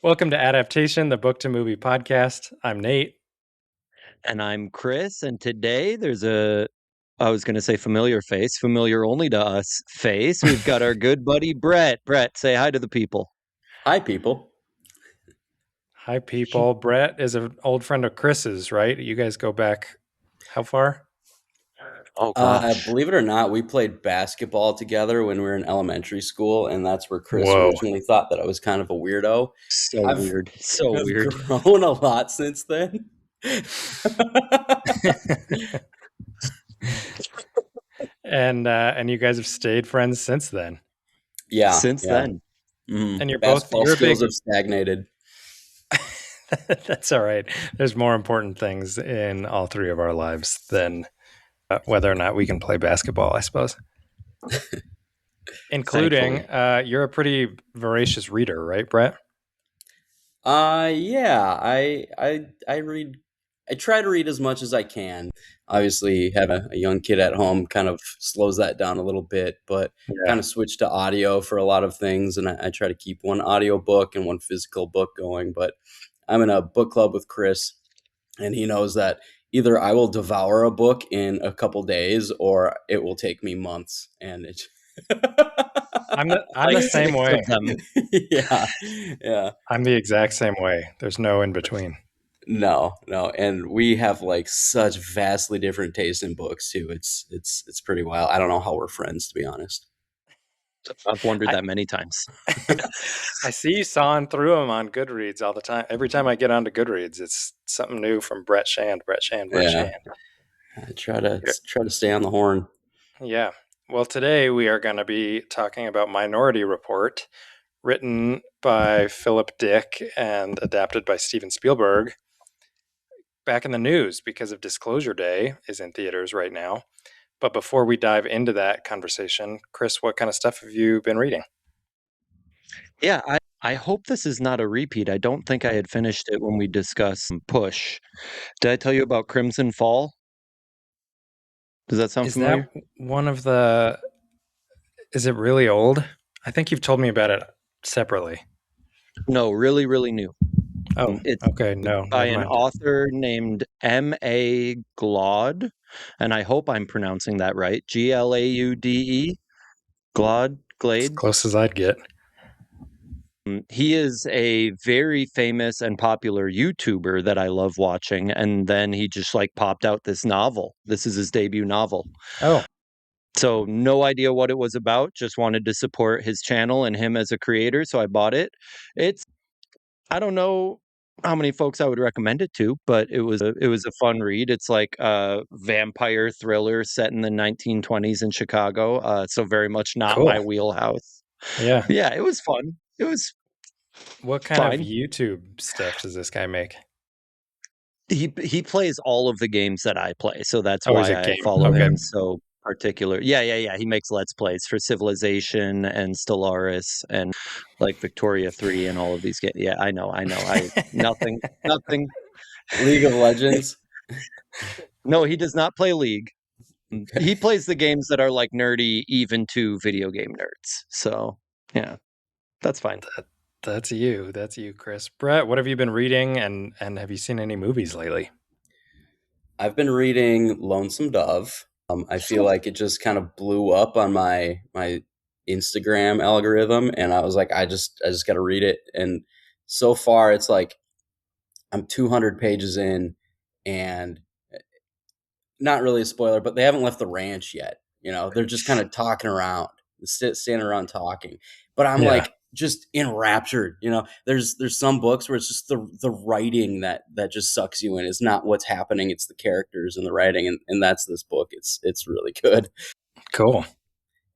Welcome to Adaptation, the book to movie podcast. I'm Nate. And I'm Chris. And today there's I was going to say familiar face, familiar only to us face. We've got our good buddy, Brett. Brett, say hi to the people. Hi, people. Hi, people. Brett is an old friend of Chris's, right? You guys go back how far? Oh, gosh. Believe it or not, we played basketball together when we were in elementary school, and that's where Chris Whoa. originally thought that I was kind of a weirdo. So weird. I've grown a lot since then. And you guys have stayed friends since then. Yeah. Since then. Mm-hmm. And basketball skills have stagnated. That's all right. There's more important things in all three of our lives than whether or not we can play basketball, I suppose. Including, you're a pretty voracious reader, right, Brett? Yeah. I read. I try to read as much as I can. Obviously, have a young kid at home kind of slows that down a little bit, but kind of switch to audio for a lot of things. And I try to keep one audio book and one physical book going. But I'm in a book club with Chris, and he knows that either I will devour a book in a couple days or it will take me months. And it I'm the same way. Yeah. I'm the exact same way. There's no in between. No. And we have like such vastly different tastes in books too. It's pretty wild. I don't know how we're friends, to be honest. I've wondered that many times. I see you sawing through them on Goodreads all the time. Every time I get onto Goodreads, it's something new from Brett Shand. I try to stay on the horn. Yeah. Well, today we are going to be talking about Minority Report, written by Philip Dick and adapted by Steven Spielberg. Back in the news because of Disclosure Day is in theaters right now. But before we dive into that conversation, Chris, what kind of stuff have you been reading? Yeah, I hope this is not a repeat. I don't think I had finished it when we discussed Push. Did I tell you about Crimson Fall? Does that sound familiar? Is that one of the... Is it really old? I think you've told me about it separately. No, really, really new. Oh, it's okay. No, by an author named M.A. Glaude, and I hope I'm pronouncing that right. Glaude. Glaude. As close as I'd get. He is a very famous and popular YouTuber that I love watching, and then he just popped out this novel. This is his debut novel. Oh. So no idea what it was about, just wanted to support his channel and him as a creator, so I bought it. I don't know how many folks I would recommend it to, but it was a fun read. It's like a vampire thriller set in the 1920s in Chicago, so very much not my wheelhouse. Yeah. Yeah, it was fun. It was What kind of YouTube stuff does this guy make? He plays all of the games that I play, so that's why I follow him so particular. Yeah. He makes Let's Plays for Civilization and Stellaris and Victoria 3 and all of these games. Yeah, I know. Nothing. League of Legends? No, he does not play League. He plays the games that are nerdy, even to video game nerds. So, yeah, that's fine. That's you, Chris. Brett, what have you been reading, and have you seen any movies lately? I've been reading Lonesome Dove. I feel like it just kind of blew up on my Instagram algorithm, and I was like, I just got to read it. And so far, it's like I'm 200 pages in, and not really a spoiler, but they haven't left the ranch yet. They're just kind of talking around, standing around talking. But I'm just enraptured. There's some books where it's just the writing that just sucks you in. It's not what's happening, it's the characters and the writing, and that's this book. It's really good. Cool.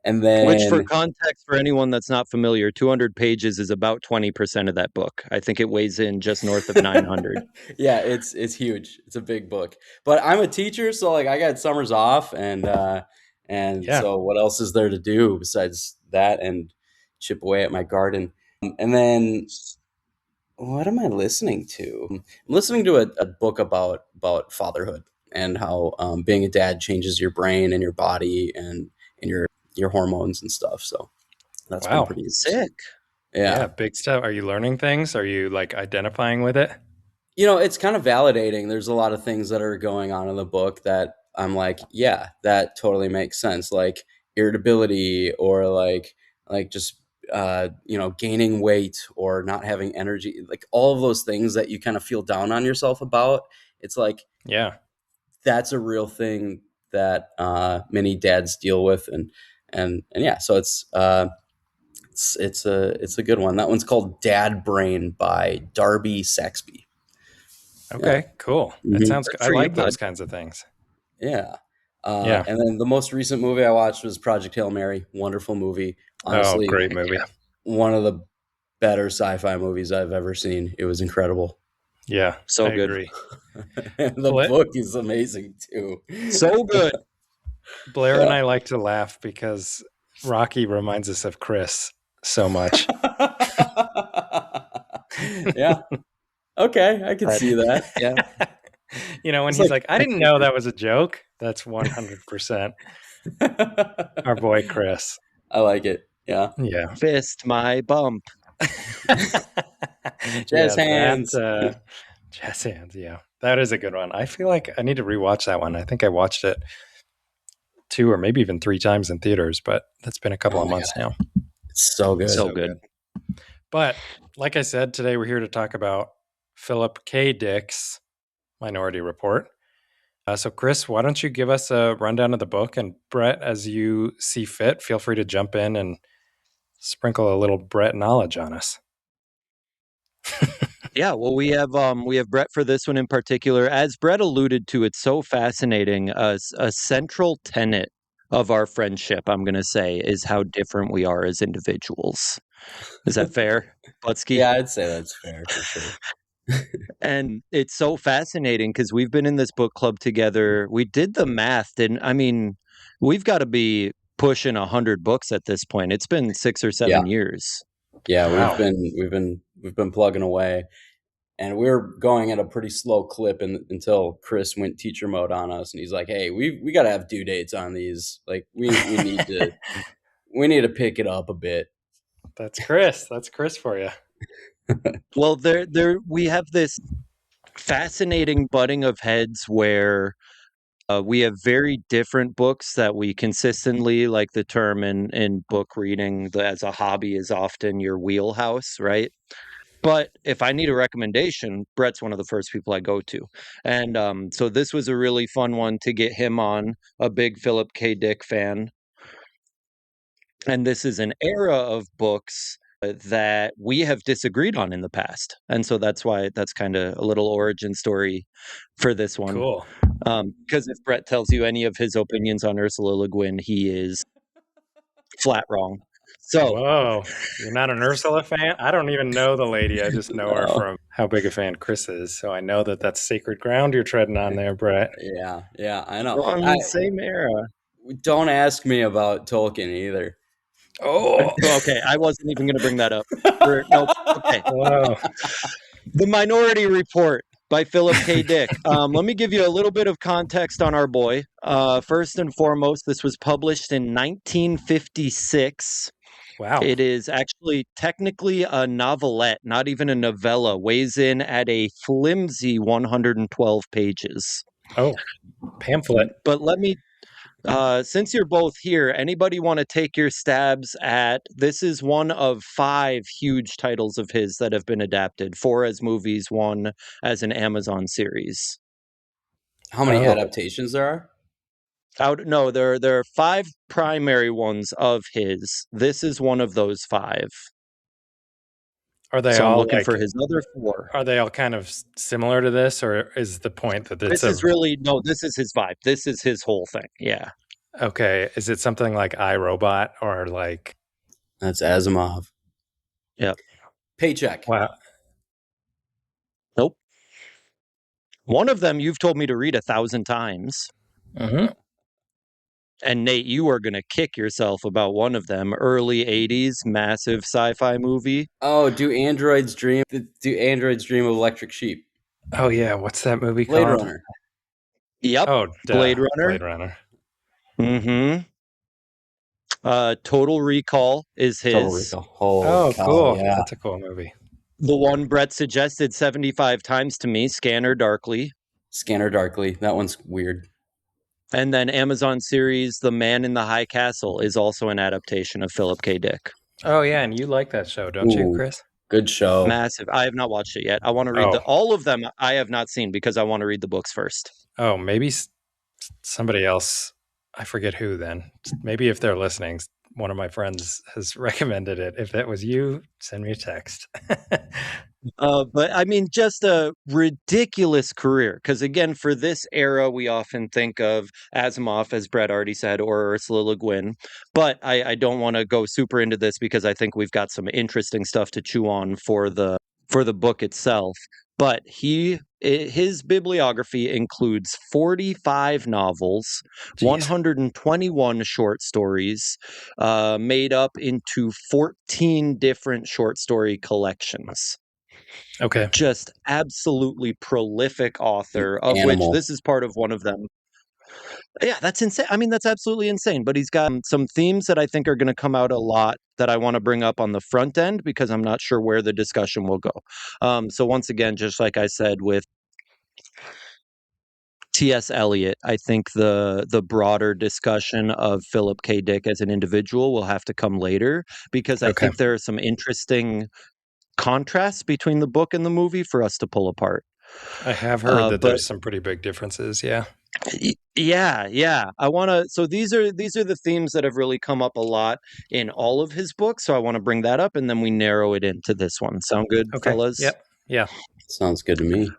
And then, which, for context, for anyone that's not familiar, 200 pages is about 20% of that book. I think it weighs in just north of 900. Yeah, it's huge. It's a big book. But I'm a teacher, so I got summers off, and so what else is there to do besides that and chip away at my garden? And then what am I listening to? I'm listening to a book about fatherhood and how being a dad changes your brain and your body and your hormones and stuff. So that's been Wow. pretty interesting. Sick. Yeah, Yeah. big stuff. Are you learning things? Are you like identifying with it? It's kind of validating. There's a lot of things that are going on in the book that I'm like, yeah, that totally makes sense. Like irritability or like just gaining weight or not having energy. Like all of those things that you kind of feel down on yourself about. It's like Yeah. that's a real thing that many dads deal with and yeah, so it's a good one. That one's called Dad Brain by Darby Saxby. Yeah. Okay, cool. That Mhm. sounds Good good. I for you, like bud. those kinds of things. Yeah. Yeah. And then the most recent movie I watched was Project Hail Mary. Wonderful movie. Oh, Honestly, great movie. one of the better sci-fi movies I've ever seen. It was incredible. Yeah, I So good. agree. And the Bla- book is amazing too. So good. Blair and Yeah. I like to laugh because Rocky reminds us of Chris so much. Yeah. Okay, I could That, see that. Yeah. When It's he's like like, I didn't know that was a joke. That's 100% our boy Chris. I like it. Yeah. Yeah. fist my bump. Jazz Yeah, that hands. Jazz Hands, yeah. That is a good one. I feel like I need to rewatch that one. I think I watched it two or maybe even three times in theaters, but that's been a couple Oh of my months god. now. It's so good. So good. But like I said, today we're here to talk about Philip K. Dick's Minority Report. So, Chris, why don't you give us a rundown of the book? And Brett, as you see fit, feel free to jump in and sprinkle a little Brett knowledge on us. Yeah, well, we have Brett for this one in particular. As Brett alluded to, it's so fascinating. A central tenet of our friendship, I'm going to say, is how different we are as individuals. Is that fair, Butsky? Yeah, I'd say that's fair for sure. And it's so fascinating because we've been in this book club together. We did the math, and I mean, we've got to be pushing 100 books at this point. It's been 6 or 7 Yeah. years. Yeah, we've Wow. been we've been we've been plugging away, and we're going at a pretty slow clip until Chris went teacher mode on us, and he's like, "Hey, we got to have due dates on these. Like, we need to pick it up a bit." That's Chris. That's Chris for you. Well, there we have this fascinating butting of heads where we have very different books that we consistently like. The term in book reading as a hobby is often your wheelhouse, right? But if I need a recommendation, Brett's one of the first people I go to. And so this was a really fun one to get him on, a big Philip K. Dick fan. And this is an era of books that we have disagreed on in the past. And so that's why that's kind of a little origin story for this one. Cool. Because if Brett tells you any of his opinions on Ursula Le Guin, he is flat wrong. So, Whoa. You're not an Ursula fan? I don't even know the lady. I just know her No. from how big a fan Chris is. So I know that that's sacred ground you're treading on there, Brett. Yeah, yeah, I know. we're on I the same era. don't ask me about Tolkien either. Oh, Okay, I wasn't even going to bring that up. Nope. Okay. whoa. The Minority Report by Philip K. Dick. Let me give you a little bit of context on our boy. First and foremost, this was published in 1956. Wow. It is actually technically a novelette, not even a novella, weighs in at a flimsy 112 pages. Oh, pamphlet. But let me since you're both here, anybody want to take your stabs at this is one of 5 huge titles of his that have been adapted, 4 as movies, 1 as an Amazon series. How many Oh, adaptations there are? No, there are 5 primary ones of his. This is one of those 5. are they So I'm all looking like, for his other 4. are they all kind of similar to this, or is the point that it's This a, is really no, this is his vibe. This is his whole thing. Yeah. okay, is it something like iRobot or like, That's Asimov. Yep. Paycheck. wow, Nope. One of them you've told me to read 1,000 times. hmm And Nate, you are going to kick yourself about one of them. Early 80s, massive sci-fi movie. Oh, do androids dream? Do androids dream of electric sheep? Oh yeah, what's that movie Blade called? Runner. Yep, Oh, duh, Blade Runner. Blade Runner. Mm-hmm. Total Recall is Total his. Recall. Holy Oh, cow! cool. Yeah. That's a cool movie. The one Brett suggested 75 times to me, Scanner Darkly. Scanner Darkly. That one's weird. And then Amazon series The Man in the High Castle is also an adaptation of Philip K. Dick. Oh yeah, and you like that show, don't you, Ooh, Chris? good show. Massive. I have not watched it yet. I want to read Oh, all of them I have not seen because I want to read the books first. oh, maybe somebody else. I forget who. Then maybe if they're listening, one of my friends has recommended it. If that was you, send me a text. But I mean, just a ridiculous career. Because again, for this era, we often think of Asimov, as Brett already said, or Ursula Le Guin. But I don't want to go super into this because I think we've got some interesting stuff to chew on for the book itself. But his bibliography includes 45 novels, Jeez. 121 short stories, made up into 14 different short story collections. Okay. Just absolutely prolific author, of which Animal. this is part of one of them. Yeah, that's insane. I mean, that's absolutely insane. But he's got some themes that I think are going to come out a lot that I want to bring up on the front end because I'm not sure where the discussion will go. So once again, just like I said with T.S. Eliot, I think the broader discussion of Philip K. Dick as an individual will have to come later because I Okay. think there are some interesting contrasts between the book and the movie for us to pull apart. I have heard that But there's some pretty big differences. Yeah. yeah, I want to. So these are the themes that have really come up a lot in all of his books. So I want to bring that up, and then we narrow it into this one. Sound good, Okay. fellas? Yep. Yeah. Sounds good to me.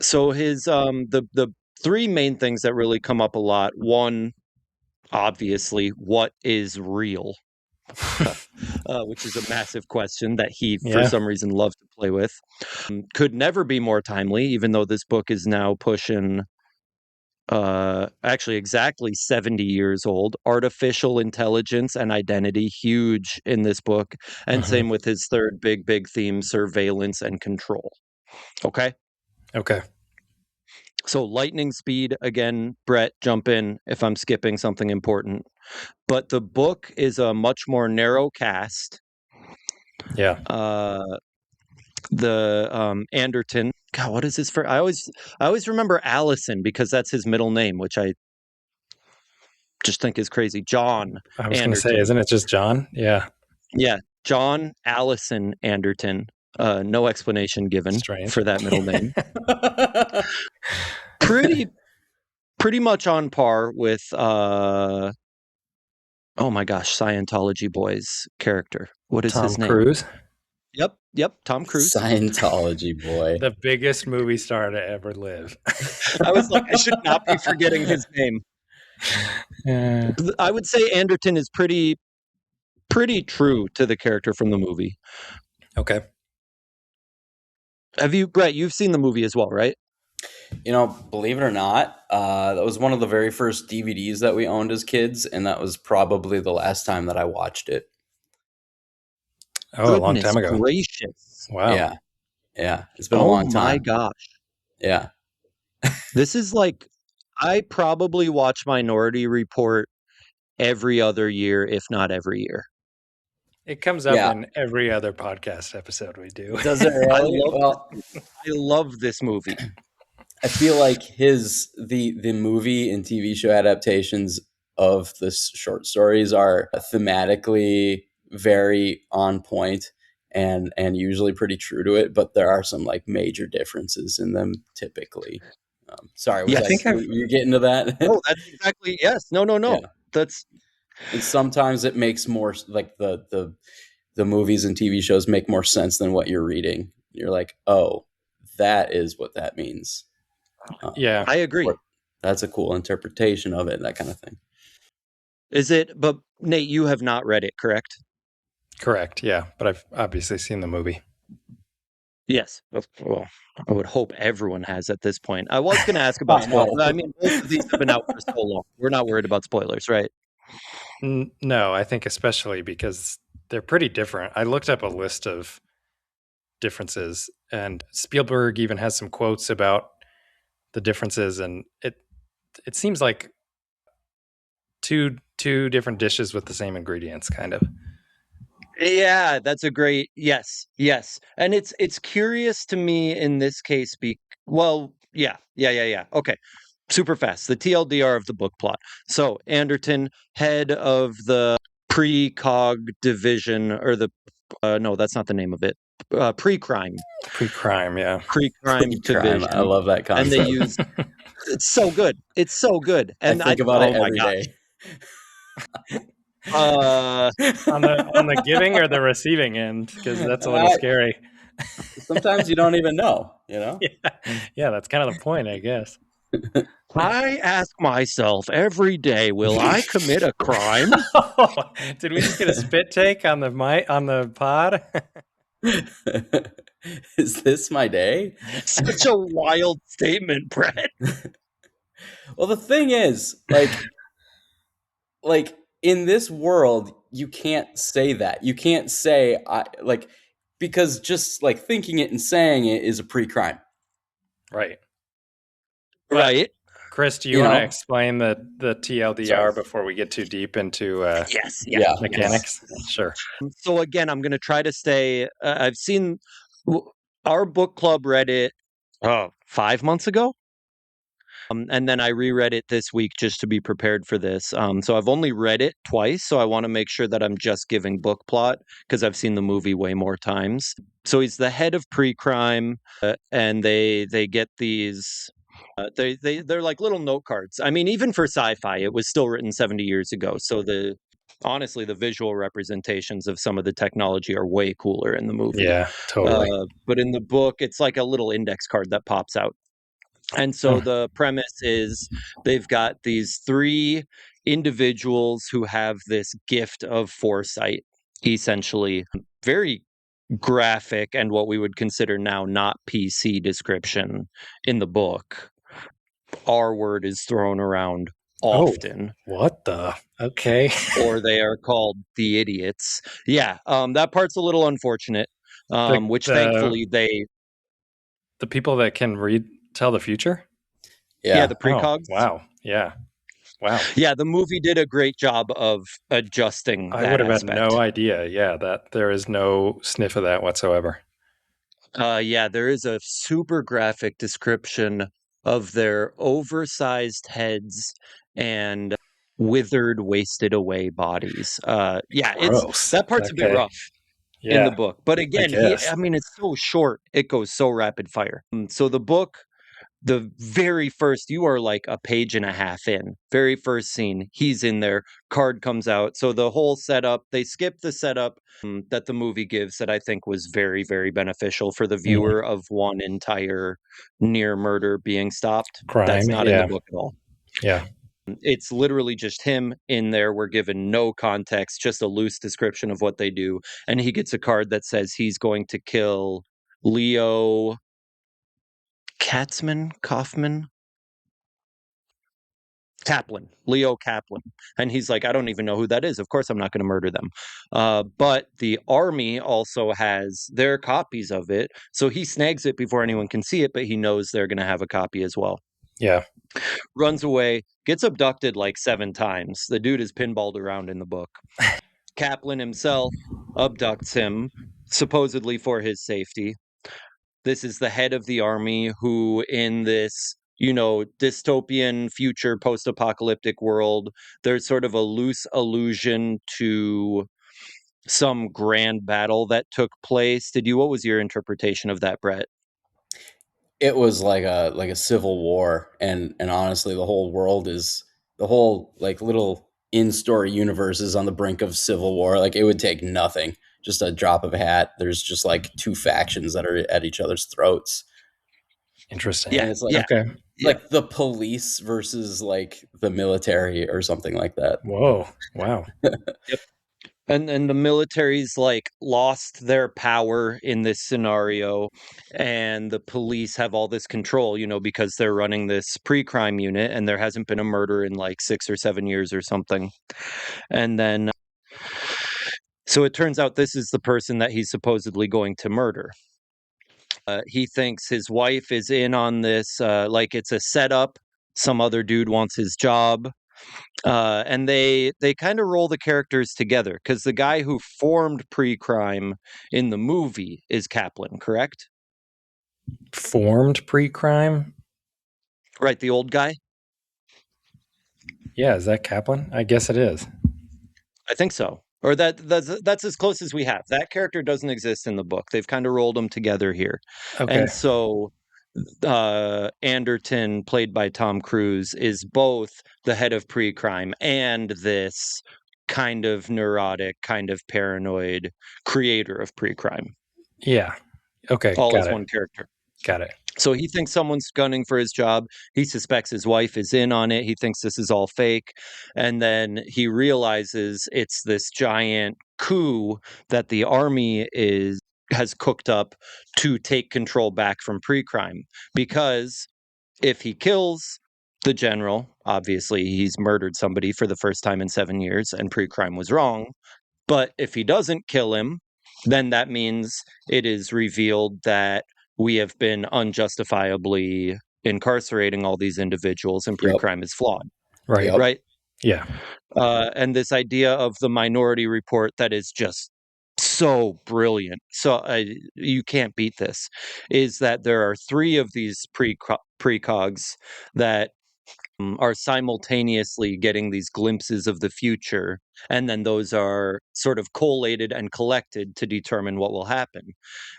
So his the three main things that really come up a lot. One, obviously, what is real? Which is a massive question that he, for Yeah. some reason, loves to play with. Could never be more timely, even though this book is now pushing actually exactly 70 years old. Artificial intelligence and identity, huge in this book. And Hmm. same with his third big theme, surveillance and control. Okay. Okay. So lightning speed, again, Brett, jump in if I'm skipping something important. But the book is a much more narrow cast. Yeah. The Anderton, God, what is his first? I always remember Allison because that's his middle name, which I just think is crazy. John I was going to say, Anderton. isn't it just John? Yeah. Yeah, John Allison Anderton. No explanation given Strange. for that middle name. Pretty pretty much on par with oh my gosh, Scientology boy's character. What is Tom his name? Cruise, Yep, Tom Cruise. Scientology boy. the biggest movie star to ever live. I was like, I should not be forgetting his name. Yeah. I would say Anderton is pretty true to the character from the movie. Okay. Have you, Brett? You've seen the movie as well, right? You know, believe it or not, that was one of the very first DVDs that we owned as kids, and that was probably the last time that I watched it. Oh, a long Goodness time ago. gracious! Wow. Yeah, it's been a Oh long my time. gosh! Yeah, This is like I probably watch Minority Report every other year, if not every year. It comes up yeah. in every other podcast episode we do. Does it I really? love Well, I love this movie. I feel like the movie and TV show adaptations of the short stories are thematically very on point and usually pretty true to it, but there are some like major differences in them typically. Sorry, was I that Yes. think I've you getting to that? No, that's exactly yes. No. Yeah, That's and sometimes it makes more like the movies and TV shows make more sense than what you're reading. You're like, oh, that is what that means. yeah, I agree. Or that's a cool interpretation of it, that kind of thing. Is it? But Nate, you have not read it, correct? correct. Yeah, but I've obviously seen the movie. Yes. Well, I would hope everyone has at this point. I was going to ask about I spoilers. know. I mean, both of these have been out for so long. We're not worried about spoilers, right? No, I think especially because they're pretty different. I looked up a list of differences, and Spielberg even has some quotes about the differences, and it seems like two different dishes with the same ingredients, kind of. Yeah, that's a great yes. And it's curious to me in this case well, yeah. Okay. Super fast. The TLDR of the book plot. So, Anderton, head of the precog division or the no, that's not the name of it. Pre-crime. Pre-crime, yeah. Pre-crime Crime. I division. love that And they concept. use it's so good. It's so good. I And think about it oh my every gosh. day. Uh On the giving or the receiving end, because that's a little I, scary. sometimes you don't even know, you know? Yeah, that's kind of the point, I guess. I ask myself every day, will I commit a crime? Did we just get a spit take on the pod? Is this my day? Such a wild statement, Brett. Well, the thing is, like in this world, you can't say that. You can't say because just like thinking it and saying it is a pre-crime. Right. But Right. Chris, do you You want to know? explain the TLDR Sorry. before we get too deep into Yes. Yeah. mechanics? Sure. So again, I'm going to try to stay. I've seen our book club read it 5 months ago. And then I reread it this week just to be prepared for this. So I've only read it twice. So I want to make sure that I'm just giving book plot because I've seen the movie way more times. So he's the head of pre-crime, and they get these. They're like little note cards. I mean, even for sci-fi, it was still written 70 years ago. So honestly, the visual representations of some of the technology are way cooler in the movie. Yeah, totally. But in the book, it's like a little index card that pops out. And so the premise is they've got these three individuals who have this gift of foresight, essentially. Very graphic and what we would consider now not PC description in the book. R word is thrown around often. What the? Okay. Or they are called the idiots. Yeah, that part's a little unfortunate. Which thankfully the people that can tell the future? Yeah, the Oh, precogs. wow. Yeah. Wow. Yeah, the movie did a great job of adjusting I that would have had aspect. no idea. Yeah, that there is no sniff of that whatsoever. Yeah, there is a super graphic description of their oversized heads and withered, wasted away bodies. Yeah, Gross. that part's a bit Okay. rough in the book. But again, guess. I mean, it's so short, it goes so rapid fire. So the book, the very first, you are like a page and a half in, very first scene, he's in there, card comes out. So the whole setup, they skip the setup that the movie gives that I think was very, very beneficial for the viewer of one entire near murder being stopped. Crime. That's not in the book at all. Yeah. It's literally just him in there. We're given no context, just a loose description of what they do. And he gets a card that says he's going to kill Leo Leo Kaplan. And he's like, I don't even know who that is. Of course, I'm not going to murder them. But the army also has their copies of it. So he snags it before anyone can see it, but he knows they're going to have a copy as well. Yeah. Runs away, gets abducted like 7 times. The dude is pinballed around in the book. Kaplan himself abducts him, supposedly for his safety. This is the head of the army who, in this, dystopian future post-apocalyptic world, there's sort of a loose allusion to some grand battle that took place. What was your interpretation of that, Brett? It was like a civil war, and honestly, the whole like little in-story universe is on the brink of civil war. Like it would take nothing, just a drop of a hat. There's just like two factions that are at each other's throats. Interesting. And it's like okay. like the police versus like the military or something like that. Whoa. Wow. Yep. And the military's like lost their power in this scenario, and the police have all this control, because they're running this pre-crime unit, and there hasn't been a murder in like 6 or 7 years or something. And then so it turns out this is the person that he's supposedly going to murder. He thinks his wife is in on this, like it's a setup. Some other dude wants his job. And they kind of roll the characters together because the guy who formed pre-crime in the movie is Kaplan, correct? Formed pre-crime? Right, the old guy? Yeah, is that Kaplan? I guess it is. I think so. Or that's as close as we have. That character doesn't exist in the book. They've kind of rolled them together here. Okay. And so Anderton, played by Tom Cruise, is both the head of pre-crime and this kind of neurotic, kind of paranoid creator of pre-crime, Yeah. Okay, all got as it. one character. Got it. So he thinks someone's gunning for his job. He suspects his wife is in on it. He thinks this is all fake. And then he realizes it's this giant coup that the army has cooked up to take control back from pre-crime. Because if he kills the general, obviously he's murdered somebody for the first time in 7 years, and pre-crime was wrong. But if he doesn't kill him, then that means it is revealed that we have been unjustifiably incarcerating all these individuals, and Yep. pre-crime is flawed. Right. Yep. Right. Yeah. And this idea of the Minority Report that is just so brilliant. So you can't beat this. Is that there are 3 of these precogs that are simultaneously getting these glimpses of the future, and then those are sort of collated and collected to determine what will happen.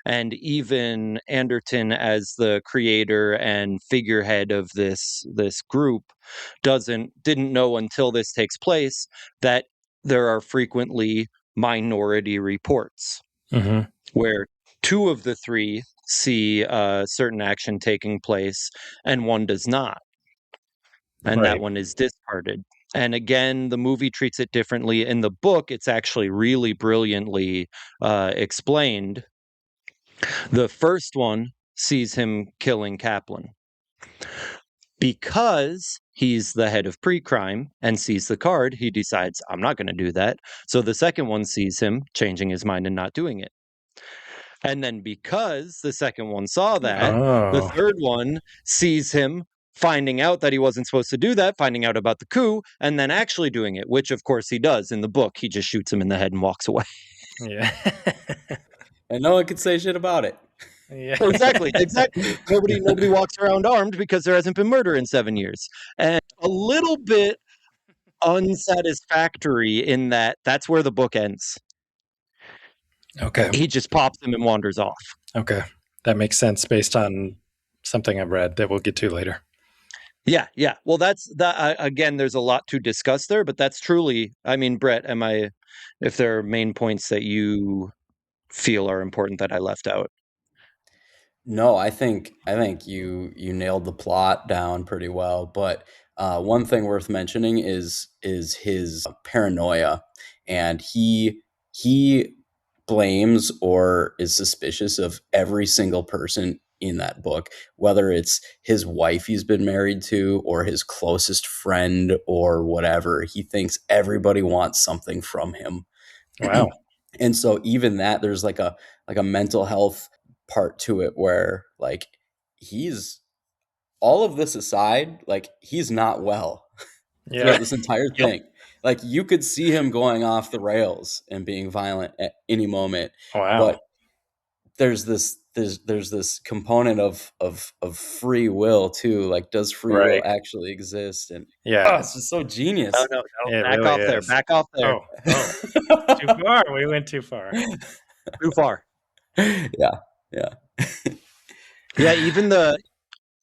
And even Anderton, as the creator and figurehead of this group, didn't know until this takes place that there are frequently minority reports Mm-hmm. where 2 of the 3 see certain action taking place and one does not, and Right. that one is discarded. And again, the movie treats it differently. In the book, it's actually really brilliantly explained. The first one sees him killing Kaplan. Because he's the head of pre-crime and sees the card, he decides, I'm not going to do that. So the second one sees him changing his mind and not doing it. And then because the second one saw that, the Oh. third one sees him finding out that he wasn't supposed to do that, finding out about the coup, and then actually doing it, which of course he does in the book. He just shoots him in the head and walks away. Yeah. And no one could say shit about it. Yeah. Exactly. Nobody walks around armed because there hasn't been murder in 7 years. And a little bit unsatisfactory in that that's where the book ends. Okay. He just pops him and wanders off. Okay. That makes sense based on something I've read that we'll get to later. Yeah. Well, that's that. Again, there's a lot to discuss there, but that's truly. I mean, Brett, if there are main points that you feel are important that I left out? No, I think you nailed the plot down pretty well. But one thing worth mentioning is his paranoia, and he blames or is suspicious of every single person in that book, whether it's his wife he's been married to or his closest friend or whatever. He thinks everybody wants something from him. Wow. And so even that, there's like a mental health part to it where like he's, all of this aside, like he's not well Yeah. throughout this entire Yep. thing. Like you could see him going off the rails and being violent at any moment. Wow. But there's this component of free will too. Like, does free will Right. actually exist? And Yeah. it's just so genius. No. It Back really off there. is. Back off there. Oh, too far. We went too far. Too far. Yeah. Yeah.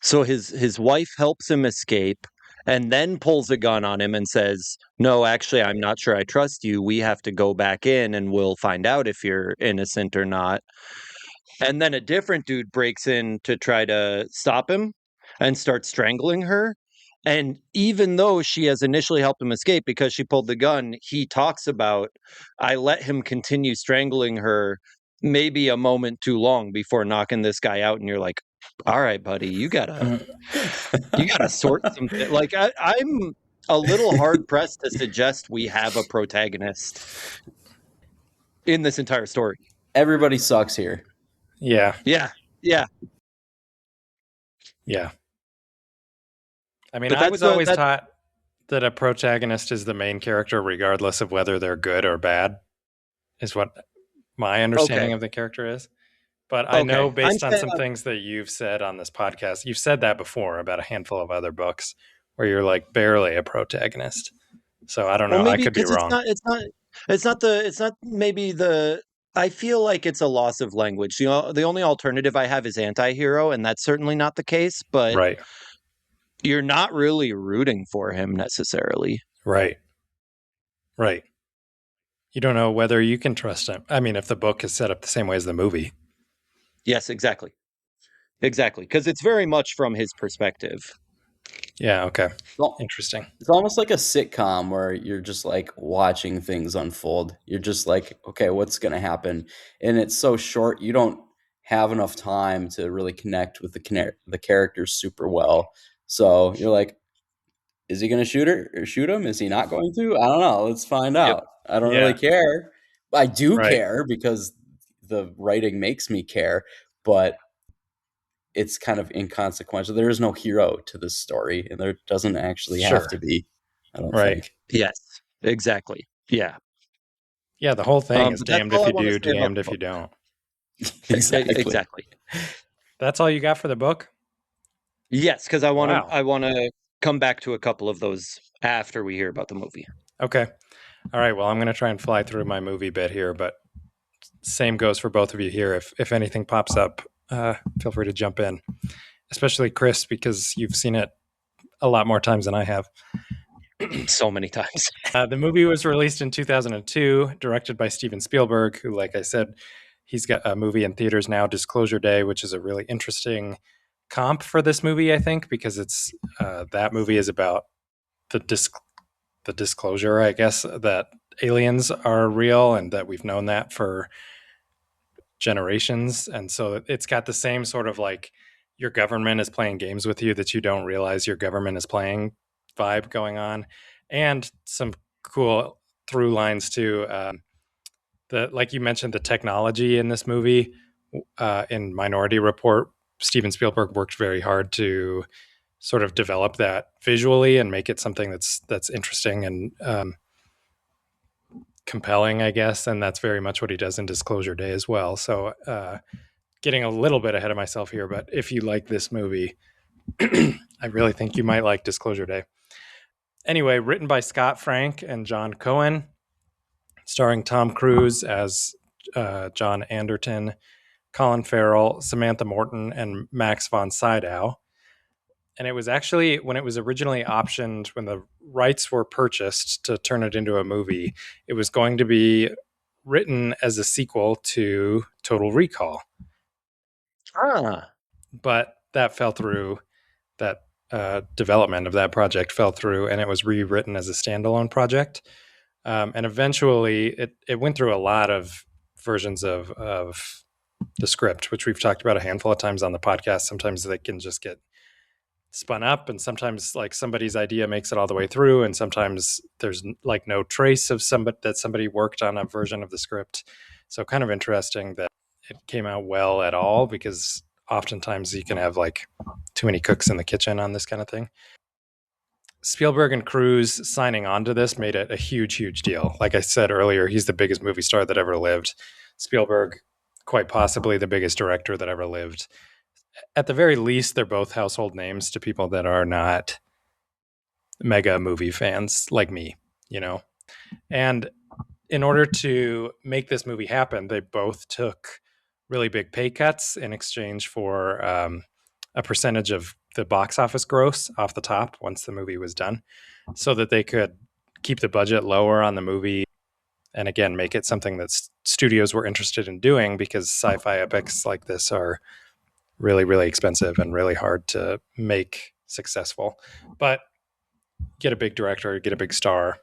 So his wife helps him escape, and then pulls a gun on him and says, "No, actually, I'm not sure I trust you. We have to go back in, and we'll find out if you're innocent or not." And then a different dude breaks in to try to stop him and starts strangling her. And even though she has initially helped him escape because she pulled the gun, he talks about, I let him continue strangling her maybe a moment too long before knocking this guy out. And you're like, all right, buddy, you gotta sort something. Like I'm a little hard pressed to suggest we have a protagonist in this entire story. Everybody sucks here. Yeah. Yeah. Yeah. Yeah. I mean, But I that's was the always taught that a protagonist is the main character regardless of whether they're good or bad, is what my understanding okay. of the character is. But I know Okay. I'm based on saying some things that you've said on this podcast, you've said that before about a handful of other books where you're like barely a protagonist. So I don't well know. I maybe could be because it's wrong. not maybe the I feel like it's a loss of language. You know, the only alternative I have is anti-hero, and that's certainly not the case, but Right. you're not really rooting for him necessarily. Right. Right. You don't know whether you can trust him. I mean, if the book is set up the same way as the movie. Yes, exactly. Exactly. Because it's very much from his perspective. Yeah. Okay. Well, Interesting. it's almost like a sitcom where you're just like watching things unfold. You're just like, okay, what's going to happen? And it's so short, you don't have enough time to really connect with the characters super well. So you're like, is he going to shoot her or shoot him? Is he not going to? I don't know. Let's find Yep. out. I don't really Yeah. care. I do Right. care because the writing makes me care, but it's kind of inconsequential. There is no hero to this story, and there doesn't actually have Sure. to be, I don't Right. think. Yes. Exactly. Yeah. Yeah. The whole thing is But that's damned all if I you want to do, say about damned the if you book. don't. Exactly. Exactly. That's all you got for the book? Yes, because I want Wow. to come back to a couple of those after we hear about the movie. Okay. All right. Well, I'm going to try and fly through my movie bit here, but same goes for both of you here. If anything pops up, feel free to jump in, especially Chris, because you've seen it a lot more times than I have. So many times. The movie was released in 2002, directed by Steven Spielberg, who, like I said, he's got a movie in theaters now, Disclosure Day, which is a really interesting comp for this movie, I think, because it's that movie is about the disclosure, I guess, that aliens are real and that we've known that for generations. And so it's got the same sort of like your government is playing games with you that you don't realize your government is playing vibe going on, and some cool through lines too. The like you mentioned, the technology in this movie in Minority Report, Steven Spielberg worked very hard to sort of develop that visually and make it something that's interesting and compelling, I guess. And that's very much what he does in Disclosure Day as well. So getting a little bit ahead of myself here, but if you like this movie, I really think you might like Disclosure Day. Anyway, written by Scott Frank and John Cohen, starring Tom Cruise as John Anderton, Colin Farrell, Samantha Morton, and Max von Sydow. And it was actually, when it was originally optioned, when the rights were purchased to turn it into a movie, it was going to be written as a sequel to Total Recall. But that fell through. That development of that project fell through, and it was rewritten as a standalone project. And eventually, it went through a lot of versions of the script, which we've talked about a handful of times on the podcast. Sometimes they can just get spun up, and sometimes like somebody's idea makes it all the way through, and sometimes there's like no trace of somebody worked on a version of the script. So kind of interesting that it came out well at all, because oftentimes you can have like too many cooks in the kitchen on this kind of thing. Spielberg and Cruise signing on to this made it a huge deal. Like I said earlier, he's the biggest movie star that ever lived. Spielberg, quite possibly the biggest director that ever lived. At the very least, they're both household names to people that are not mega movie fans like me, you know? And in order to make this movie happen, they both took really big pay cuts in exchange for a percentage of the box office gross off the top once the movie was done, so that they could keep the budget lower on the movie and again make it something that studios were interested in doing, because sci-fi epics like this are really expensive and really hard to make successful. But get a big director, get a big star,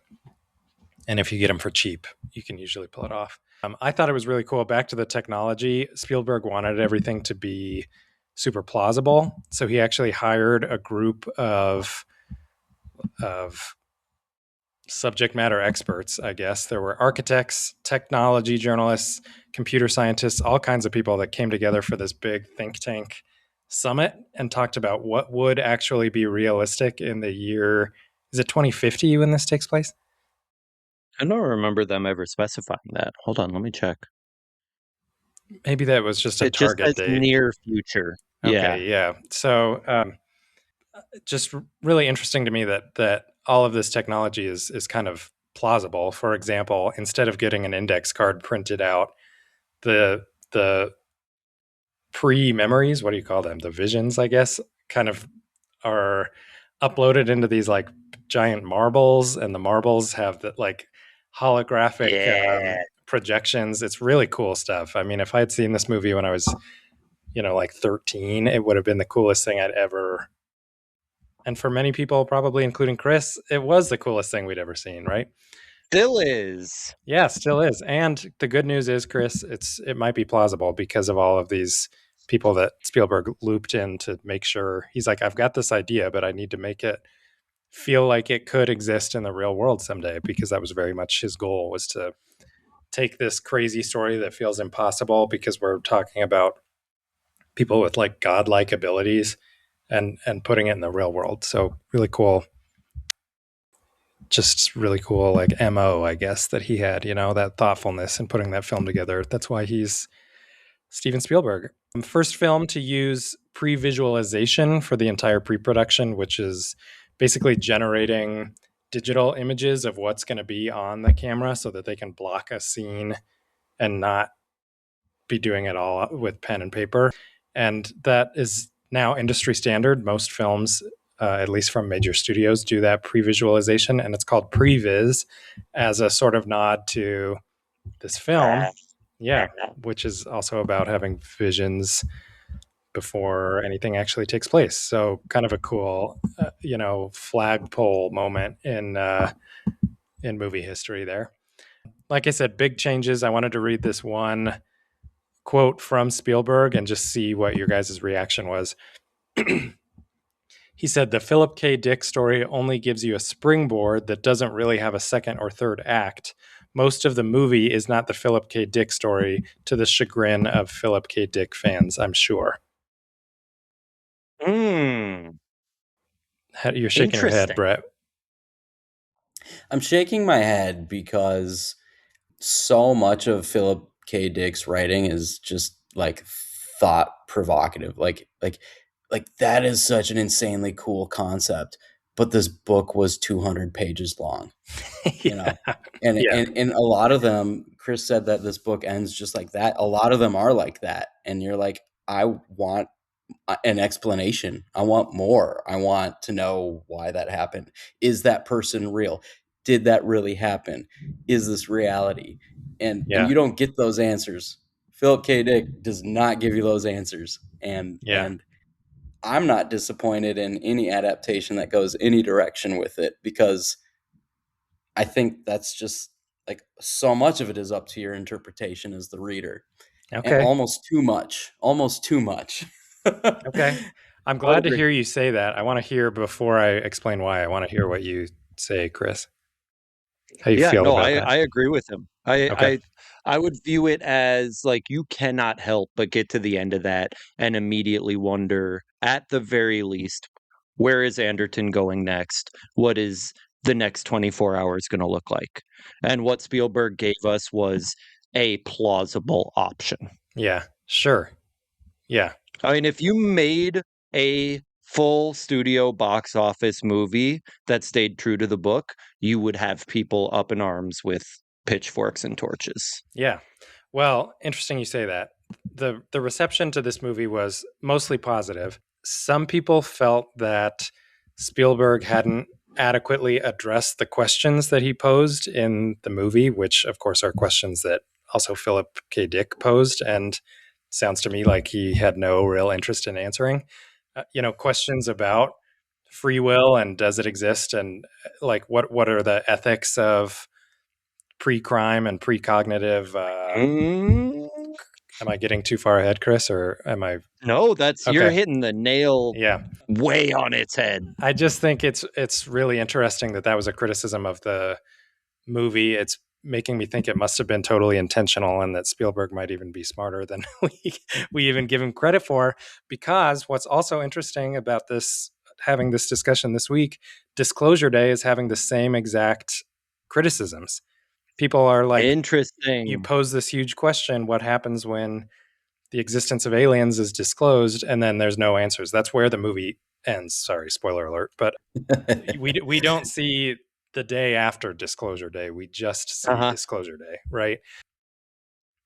and if you get them for cheap, you can usually pull it off. I thought it was really cool. Back to the technology, Spielberg wanted everything to be super plausible, so he actually hired a group of subject matter experts, I guess. There were architects, technology journalists, computer scientists, all kinds of people that came together for this big think tank summit and talked about what would actually be realistic in the year. Is it 2050 when this takes place? I don't remember them ever specifying that. Hold on, let me check. Maybe that was just a It just target says date. near future. Yeah. Okay, yeah. So just really interesting to me that all of this technology is kind of plausible. For example, instead of getting an index card printed out, the pre-memories, what do you call them? The visions, I guess, kind of are uploaded into these like giant marbles, and the marbles have the like holographic Yeah. projections. It's really cool stuff. I mean, if I had seen this movie when I was, like 13, it would have been the coolest thing I'd ever. And for many people, probably including Chris, it was the coolest thing we'd ever seen, right? Still is. Yeah, still is. And the good news is, Chris, it might be plausible because of all of these people that Spielberg looped in to make sure. He's like, I've got this idea, but I need to make it feel like it could exist in the real world someday, because that was very much his goal, was to take this crazy story that feels impossible because we're talking about people with like godlike abilities, and putting it in the real world. So really cool, just really cool, like MO, I guess, that he had, that thoughtfulness in putting that film together. That's why he's Steven Spielberg. First film to use pre-visualization for the entire pre-production, which is basically generating digital images of what's going to be on the camera so that they can block a scene and not be doing it all with pen and paper. And that is now industry standard. Most films, at least from major studios, do that pre-visualization, and it's called previs, as a sort of nod to this film. Yeah, which is also about having visions before anything actually takes place. So kind of a cool, flagpole moment in movie history there. Like I said, big changes. I wanted to read this one quote from Spielberg and just see what your guys' reaction was. He said, the Philip K. Dick story only gives you a springboard that doesn't really have a second or third act. Most of the movie is not the Philip K. Dick story, to the chagrin of Philip K. Dick fans, I'm sure. Hmm. You're shaking your head, Interesting. Brett. I'm shaking my head because so much of Philip K. Dick's writing is just like thought provocative. Like that is such an insanely cool concept. But this book was 200 pages long, you Yeah. know. And, Yeah. and and a lot of them, Chris said that this book ends just like that. A lot of them are like that. And you're like, I want an explanation. I want more. I want to know why that happened. Is that person real? Did that really happen? Is this reality? And Yeah. you don't get those answers. Philip K. Dick does not give you those answers. And Yeah. and I'm not disappointed in any adaptation that goes any direction with it, because I think that's just like so much of it is up to your interpretation as the reader. And Okay. almost too much. Almost too much. Okay. I'm I would glad to agree. hear you say that. I want to hear, before I explain why, I want to hear what you say, Chris. How you Yeah, feel no, about I that. I agree with him. I Okay. I I would view it as like you cannot help but get to the end of that and immediately wonder, at the very least, where is Anderton going next? What is the next 24 hours going to look like? And what Spielberg gave us was a plausible option. Yeah. Sure. Yeah. I mean, if you made a full studio box office movie that stayed true to the book, you would have people up in arms with pitchforks and torches. Yeah. Well, interesting you say that. The reception to this movie was mostly positive. Some people felt that Spielberg hadn't adequately addressed the questions that he posed in the movie, which of course are questions that also Philip K. Dick posed, and sounds to me like he had no real interest in answering. Questions about free will and does it exist, and like what are the ethics of pre-crime and pre-cognitive? Mm, Am I getting too far ahead, Chris, or am I no, you're okay? hitting the nail Yeah, way on its head. I just think it's really interesting that was a criticism of the movie. It's making me think it must have been totally intentional, and that Spielberg might even be smarter than we even give him credit for. Because what's also interesting about this, having this discussion this week, Disclosure Day is having the same exact criticisms. People are like, you Interesting. pose this huge question: what happens when the existence of aliens is disclosed, and then there's no answers? That's where the movie ends. Sorry, spoiler alert, but we don't see the day after Disclosure Day. We just see Uh-huh. Disclosure Day, right?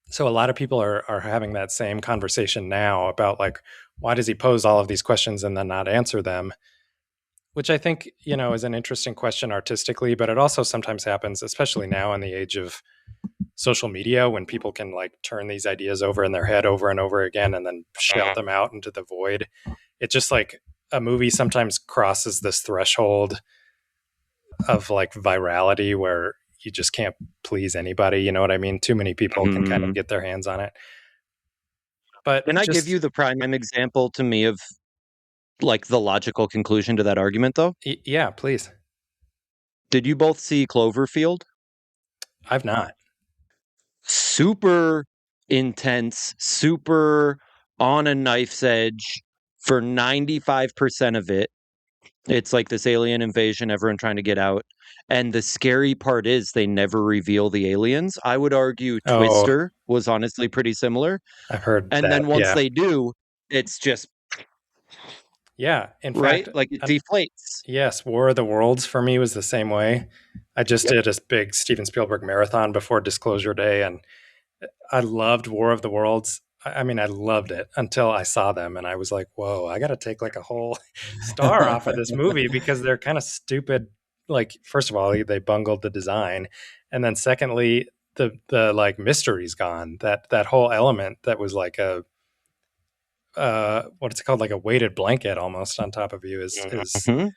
So a lot of people are having that same conversation now about like, why does he pose all of these questions and then not answer them? Which I think, is an interesting question artistically, but it also sometimes happens, especially now in the age of social media, when people can like turn these ideas over in their head over and over again and then shout them out into the void. It just like a movie sometimes crosses this threshold of like virality where you just can't please anybody. You know what I mean? Too many people can kind of Mhm. get their hands on it. But Can I give just, you the prime example to me of like the logical conclusion to that argument though? yeah, please. Did you both see Cloverfield? I've not. Super intense, super on a knife's edge for 95% of it. It's like this alien invasion, everyone trying to get out. And the scary part is they never reveal the aliens. I would argue Oh, Twister was honestly pretty similar. I've heard And that. then once Yeah. they do, it's just Yeah. In right, fact, like it deflates. yes, War of the Worlds for me was the same way. I just Yep. did a big Steven Spielberg marathon before Disclosure Day, and I loved War of the Worlds. I mean, I loved it until I saw them, and I was like, "Whoa, I got to take like a whole star off of this movie because they're kind of stupid." Like, first of all, they bungled the design, and then secondly, the like mystery's gone. That whole element that was like a what's it called, like a weighted blanket almost on top of you is Mhm.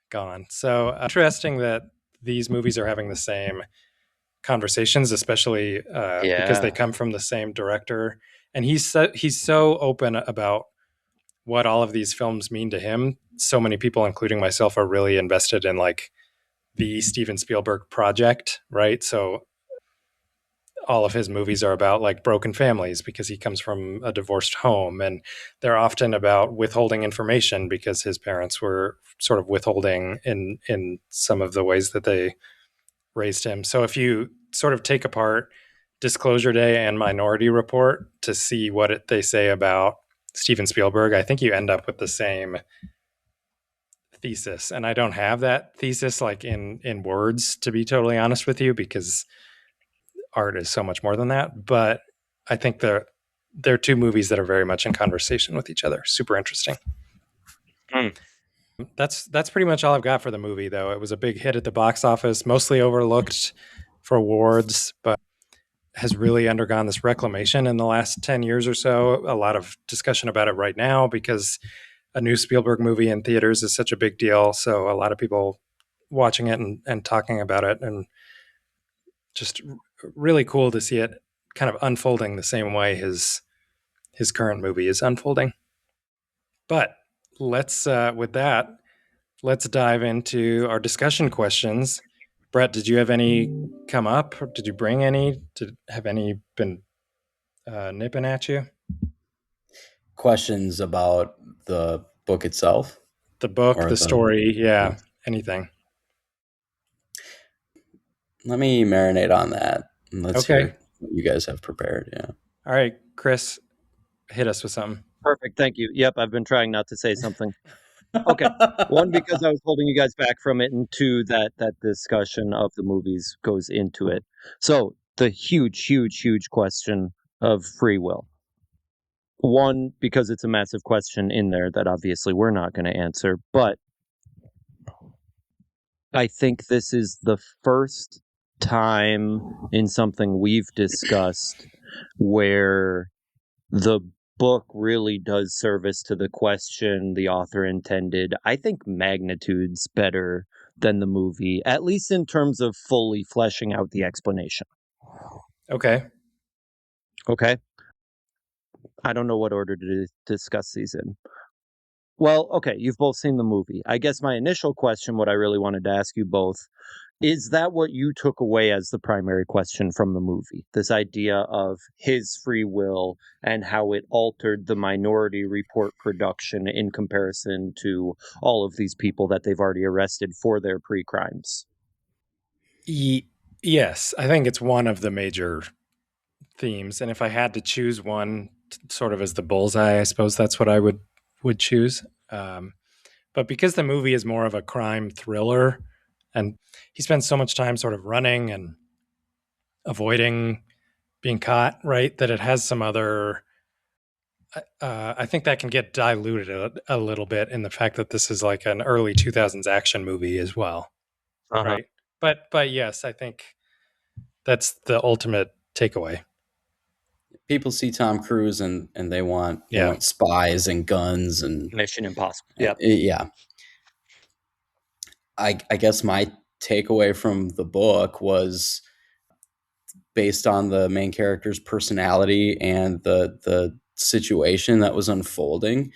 gone. So interesting that these movies are having the same conversations, especially because they Yeah. come from the same director, and he's so open about what all of these films mean to him. So many people, including myself, are really invested in like the Steven Spielberg project, right? So all of his movies are about like broken families because he comes from a divorced home, and they're often about withholding information because his parents were sort of withholding in some of the ways that they raised him. So if you sort of take apart Disclosure Day and Minority Report to see they say about Steven Spielberg, I think you end up with the same thesis. And I don't have that thesis like in words, to be totally honest with you, because art is so much more than that. But I think they're two movies that are very much in conversation with each other. Super interesting. Mm. That's pretty much all I've got for the movie, though. It was a big hit at the box office, mostly overlooked for awards, but has really undergone this reclamation in the last 10 years or so. A lot of discussion about it right now because a new Spielberg movie in theaters is such a big deal. So a lot of people watching it and talking about it, and just really cool to see it kind of unfolding the same way his current movie is unfolding. But let's with that, let's dive into our discussion questions. Brett, did you have any come up? Did you bring any? Did have any been nipping at you? Questions about the book itself The book, or the the story, yeah, anything. let me marinate on that and let's Okay. hear what you guys have prepared. Yeah. All right, Chris, hit us with something. Perfect. Thank you. Yep, I've been trying not to say something. Okay. One, because I was holding you guys back from it, and two, that discussion of the movies goes into it. So the huge question of free will. One, because it's a massive question in there that obviously we're not going to answer, but I think this is the first time in something we've discussed where the book really does service to the question the author intended. I think magnitude's better than the movie, at least in terms of fully fleshing out the explanation. Okay. Okay. I don't know what order to discuss these in. Well, okay, you've both seen the movie. I guess my initial question, what I really wanted to ask you both, is that what you took away as the primary question from the movie? This idea of his free will and how it altered the Minority Report production in comparison to all of these people that they've already arrested for their pre-crimes? Yes, I think it's one of the major themes. And if I had to choose one, sort of as the bullseye, I suppose that's what I would choose. But because the movie is more of a crime thriller, and he spends so much time sort of running and avoiding being caught, right? That it has some other. I think that can get diluted a little bit in the fact that this is like an early 2000s action movie as well, Uh-huh. right? But yes, I think that's the ultimate takeaway. People see Tom Cruise and they Yeah. want spies and guns and Mission Impossible. Yep. yeah. I guess my takeaway from the book was based on the main character's personality and the situation that was unfolding.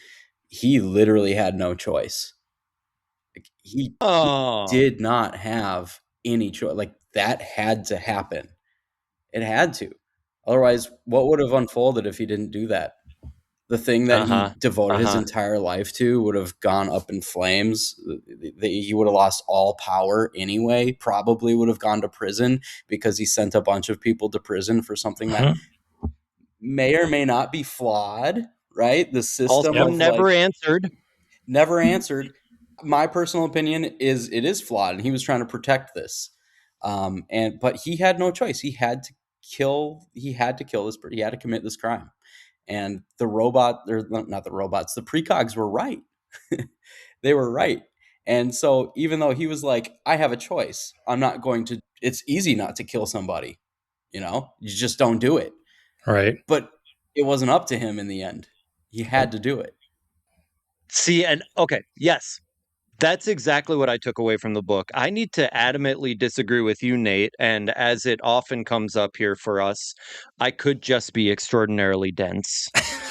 He literally had no choice. He Oh, did not have any choice. Like that had to happen. It had to. Otherwise, what would have unfolded if he didn't do that? The thing that he uh-huh. devoted his Uh-huh. entire life to would have gone up in flames. He would have lost all power anyway, probably would have gone to prison because he sent a bunch of people to prison for something that Mhm. may or may not be flawed, right? The system Also Yep. of like never answered. never answered. My personal opinion is it is flawed, and he was trying to protect this. And but he had no choice. He had to kill. He had to kill this. He had to commit this crime. And the robot, or not the robots, the precogs were right. They were right. And so even though he was like, I have a choice, I'm not going to. It's easy not to kill somebody. You just don't do it. Right. But it wasn't up to him in the end. He had to do it. See, and okay, yes, that's exactly what I took away from the book. I need to adamantly disagree with you, Nate. And as it often comes up here for us, I could just be extraordinarily dense.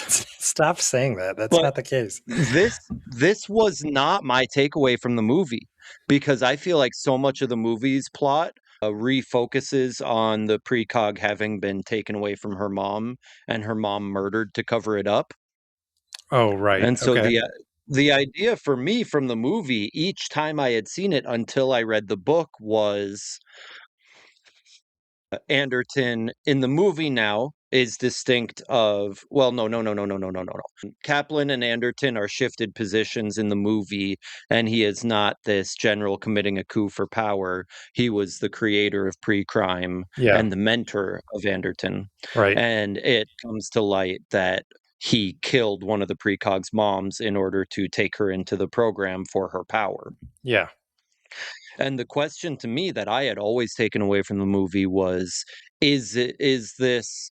Stop saying that. That's But not the case. this was not my takeaway from the movie because I feel like so much of the movie's plot refocuses on the precog having been taken away from her mom and her mom murdered to cover it up. Oh, right. And so Okay. the idea for me from the movie each time I had seen it until I read the book was Anderton in the movie now is distinct of well no. Kaplan and Anderton are shifted positions in the movie and he is not this general committing a coup for power. He was the creator of pre-crime Yeah. and the mentor of Anderton. Right. And it comes to light that he killed one of the precog's moms in order to take her into the program for her power. Yeah. And the question to me that I had always taken away from the movie was, is this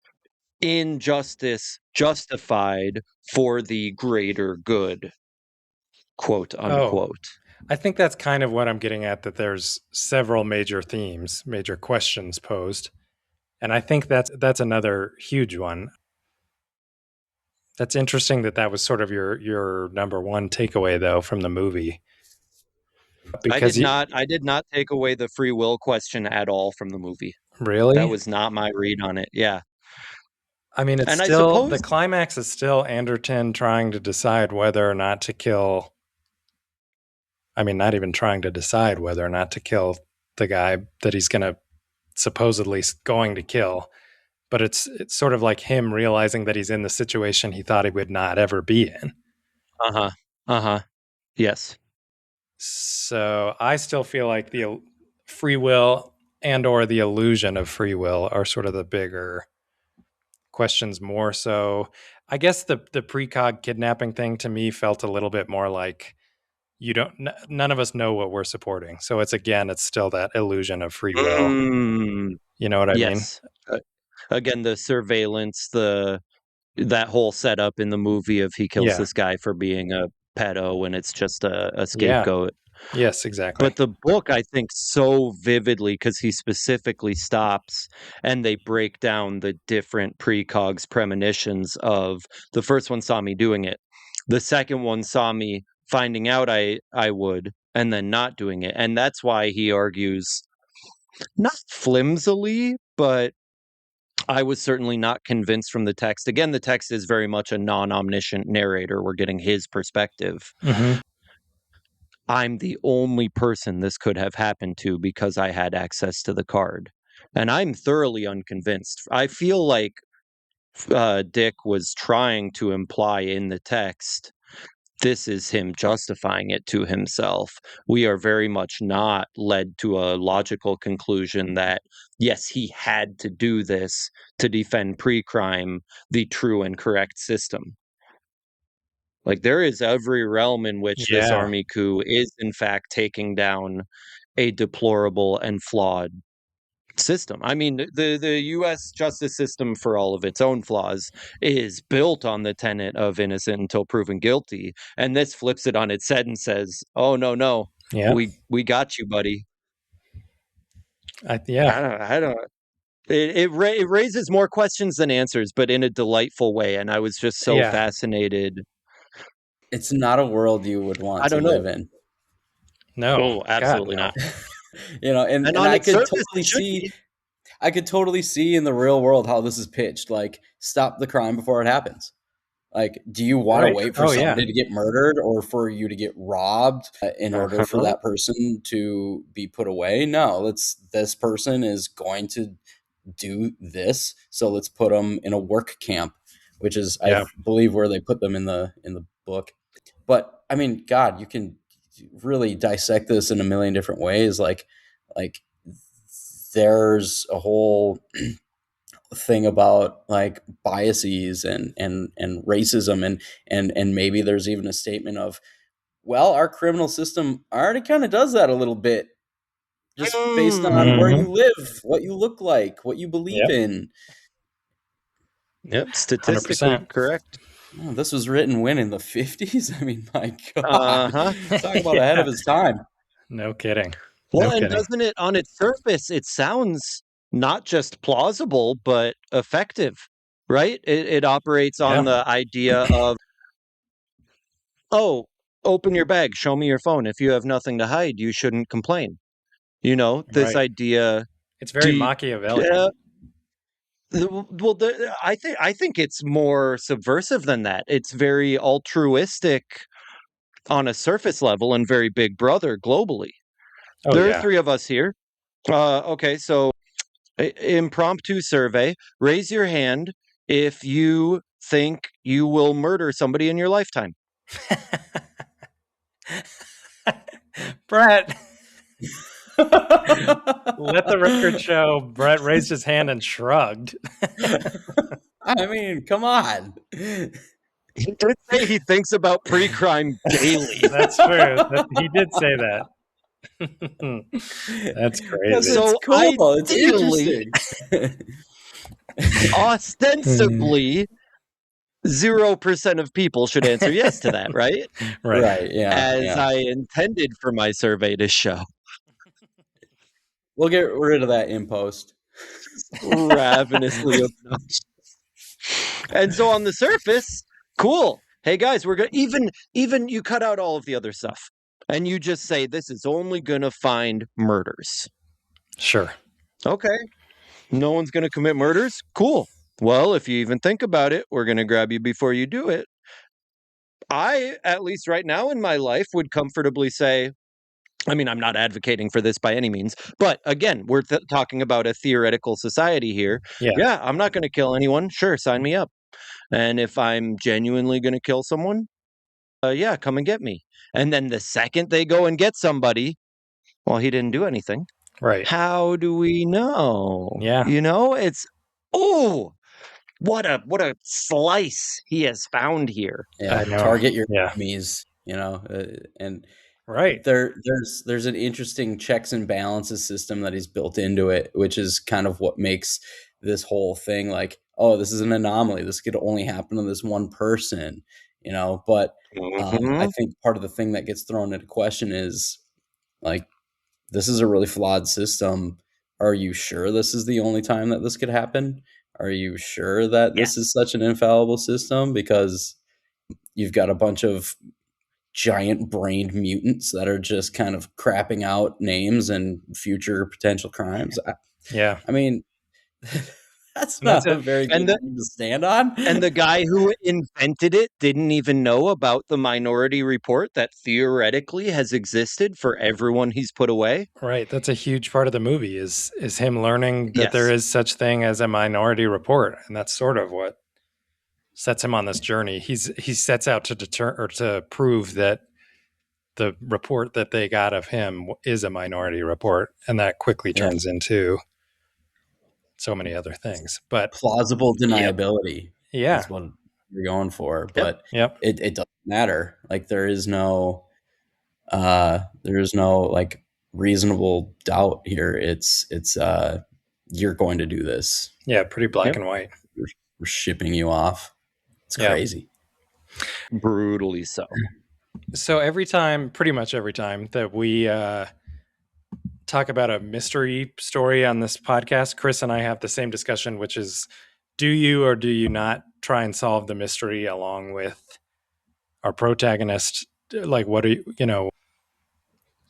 injustice justified for the greater good, quote Oh, unquote? I think that's kind of what I'm getting at, that there's several major themes, major questions posed. And I think that's another huge one. That's interesting that that was sort of your number one takeaway though from the movie. Because you I did not take away the free will question at all from the movie. That really? was not my read on it. Yeah. I mean, it's And I still suppose the climax is still Anderton trying to decide whether or not to kill. I mean, not even trying to decide whether or not to kill the guy that he's supposedly going to kill, but it's sort of like him realizing that he's in the situation he thought he would not ever be in. uh-huh. Uh-huh. Yes. So I still feel like the free will and or the illusion of free will are sort of the bigger questions more so. I guess the precog kidnapping thing to me felt a little bit more like none of us know what we're supporting. So it's still that illusion of free will. Mm, You know what I mean? yes. Again, the surveillance, the that whole setup in the movie of he kills Yeah. this guy for being a pedo and it's just a Yeah. scapegoat. Yes, exactly. But the book, I think, so vividly because he specifically stops and they break down the different precogs premonitions of the first one saw me doing it. The second one saw me finding out I would and then not doing it. And that's why he argues not flimsily, but I was certainly not convinced from the text. Again, the text is very much a non-omniscient narrator. We're getting his perspective. Mm-hmm. I'm the only person this could have happened to because I had access to the card. And I'm thoroughly unconvinced. I feel like Dick was trying to imply in the text this is him justifying it to himself. We are very much not led to a logical conclusion that, yes, he had to do this to defend pre-crime, the true and correct system. Like, there is every realm in which this Yeah. army coup is, in fact, taking down a deplorable and flawed system. I mean, the U.S. justice system, for all of its own flaws, is built on the tenet of innocent until proven guilty, and this flips it on its head and says, "Oh no, Yeah. we got you, buddy." Yeah. I don't. It raises more questions than answers, but in a delightful way. And I was just so Yeah. fascinated. It's not a world you would want I to don't know. live in. No. Oh, God, absolutely no. not. And on I its could surface, totally it should see be. I could totally see in the real world how this is pitched. Like, stop the crime before it happens. Like, do you want to Right. wait for Oh, yeah. somebody to get murdered or for you to get robbed in order for Uh-huh. that person to be put away? No, this person is going to do this, so let's put them in a work camp, which is, Yeah. I believe, where they put them in the book. But I mean, God, you can really dissect this in a million different ways. Like there's a whole thing about like biases and racism and maybe there's even a statement of, well, our criminal system already kind of does that a little bit, just based on where Mm-hmm. you live, what you look like, what you believe Yep. in. Yep, statistically 100%. correct. Oh, this was written when, in the 50s? I mean, my God. Uh-huh. Talk about ahead of Yeah. his time. No kidding. Well, No and kidding. doesn't it, on its surface, it sounds not just plausible, but effective, right? It operates on Yeah. the idea of, oh, open your bag, show me your phone. If you have nothing to hide, you shouldn't complain. You know, this Right. idea. It's very Do you, Machiavellian. well, I think it's more subversive than that. It's very altruistic on a surface level and very big brother globally. Oh, There are yeah. three of us here. Okay, so impromptu survey. Raise your hand if you think you will murder somebody in your lifetime. Brett, let the record show Brett raised his hand and shrugged. I mean, come on. He did say he thinks about pre-crime daily. That's true. He did say that. That's crazy. It's So cool. It's ideally, interesting. ostensibly, 0% of people should answer yes to that, right? Right. Right. Yeah. As yeah. I intended for my survey to show. We'll get rid of that in post. Ravenously obnoxious. And so on the surface, cool. Hey guys, we're gonna even you cut out all of the other stuff. And you just say this is only gonna find murders. Sure. Okay. No one's gonna commit murders? Cool. Well, if you even think about it, we're gonna grab you before you do it. I, at least right now in my life, would comfortably say, I mean, I'm not advocating for this by any means, but again, we're talking about a theoretical society here. Yeah. Yeah, I'm not going to kill anyone. Sure, sign me up. And if I'm genuinely going to kill someone, yeah, come and get me. And then the second they go and get somebody, well, he didn't do anything. Right. How do we know? Yeah. You know, it's, oh, what a slice he has found here. Yeah. I know. Target your Yeah. enemies, and Right. there's an interesting checks and balances system that he's built into it, which is kind of what makes this whole thing like oh, this is an anomaly. This could only happen to this one person, you know. But I Mhm. think part of the thing that gets thrown into question is like, this is a really flawed system. Are you sure this is the only time that this could happen? Are you sure that this is Yes. such an infallible system? Because you've got a bunch of giant brained mutants that are just kind of crapping out names and future potential crimes. Yeah. I mean, that's And that's not a it. very And good the leg to stand on. and the guy who invented it didn't even know about the Minority Report that theoretically has existed for everyone he's put away. Right. That's a huge part of the movie is him learning that there Yes. is such thing as a minority report. And that's sort of what sets him on this journey. He sets out to deter or to prove that the report that they got of him is a minority report, and that quickly Yeah, turns into so many other things. But plausible Yep. deniability yeah, is what you're going for, Yep. but yep, it doesn't matter. Like there is no like reasonable doubt here. It's you're going to do this. yeah, pretty black Yep. and white. We're, we're shipping you off. It's Yeah. crazy. Brutally so. So every time, pretty much every time that we talk about a mystery story on this podcast, Chris and I have the same discussion, which is, do you or do you not try and solve the mystery along with our protagonist? Like, what are you,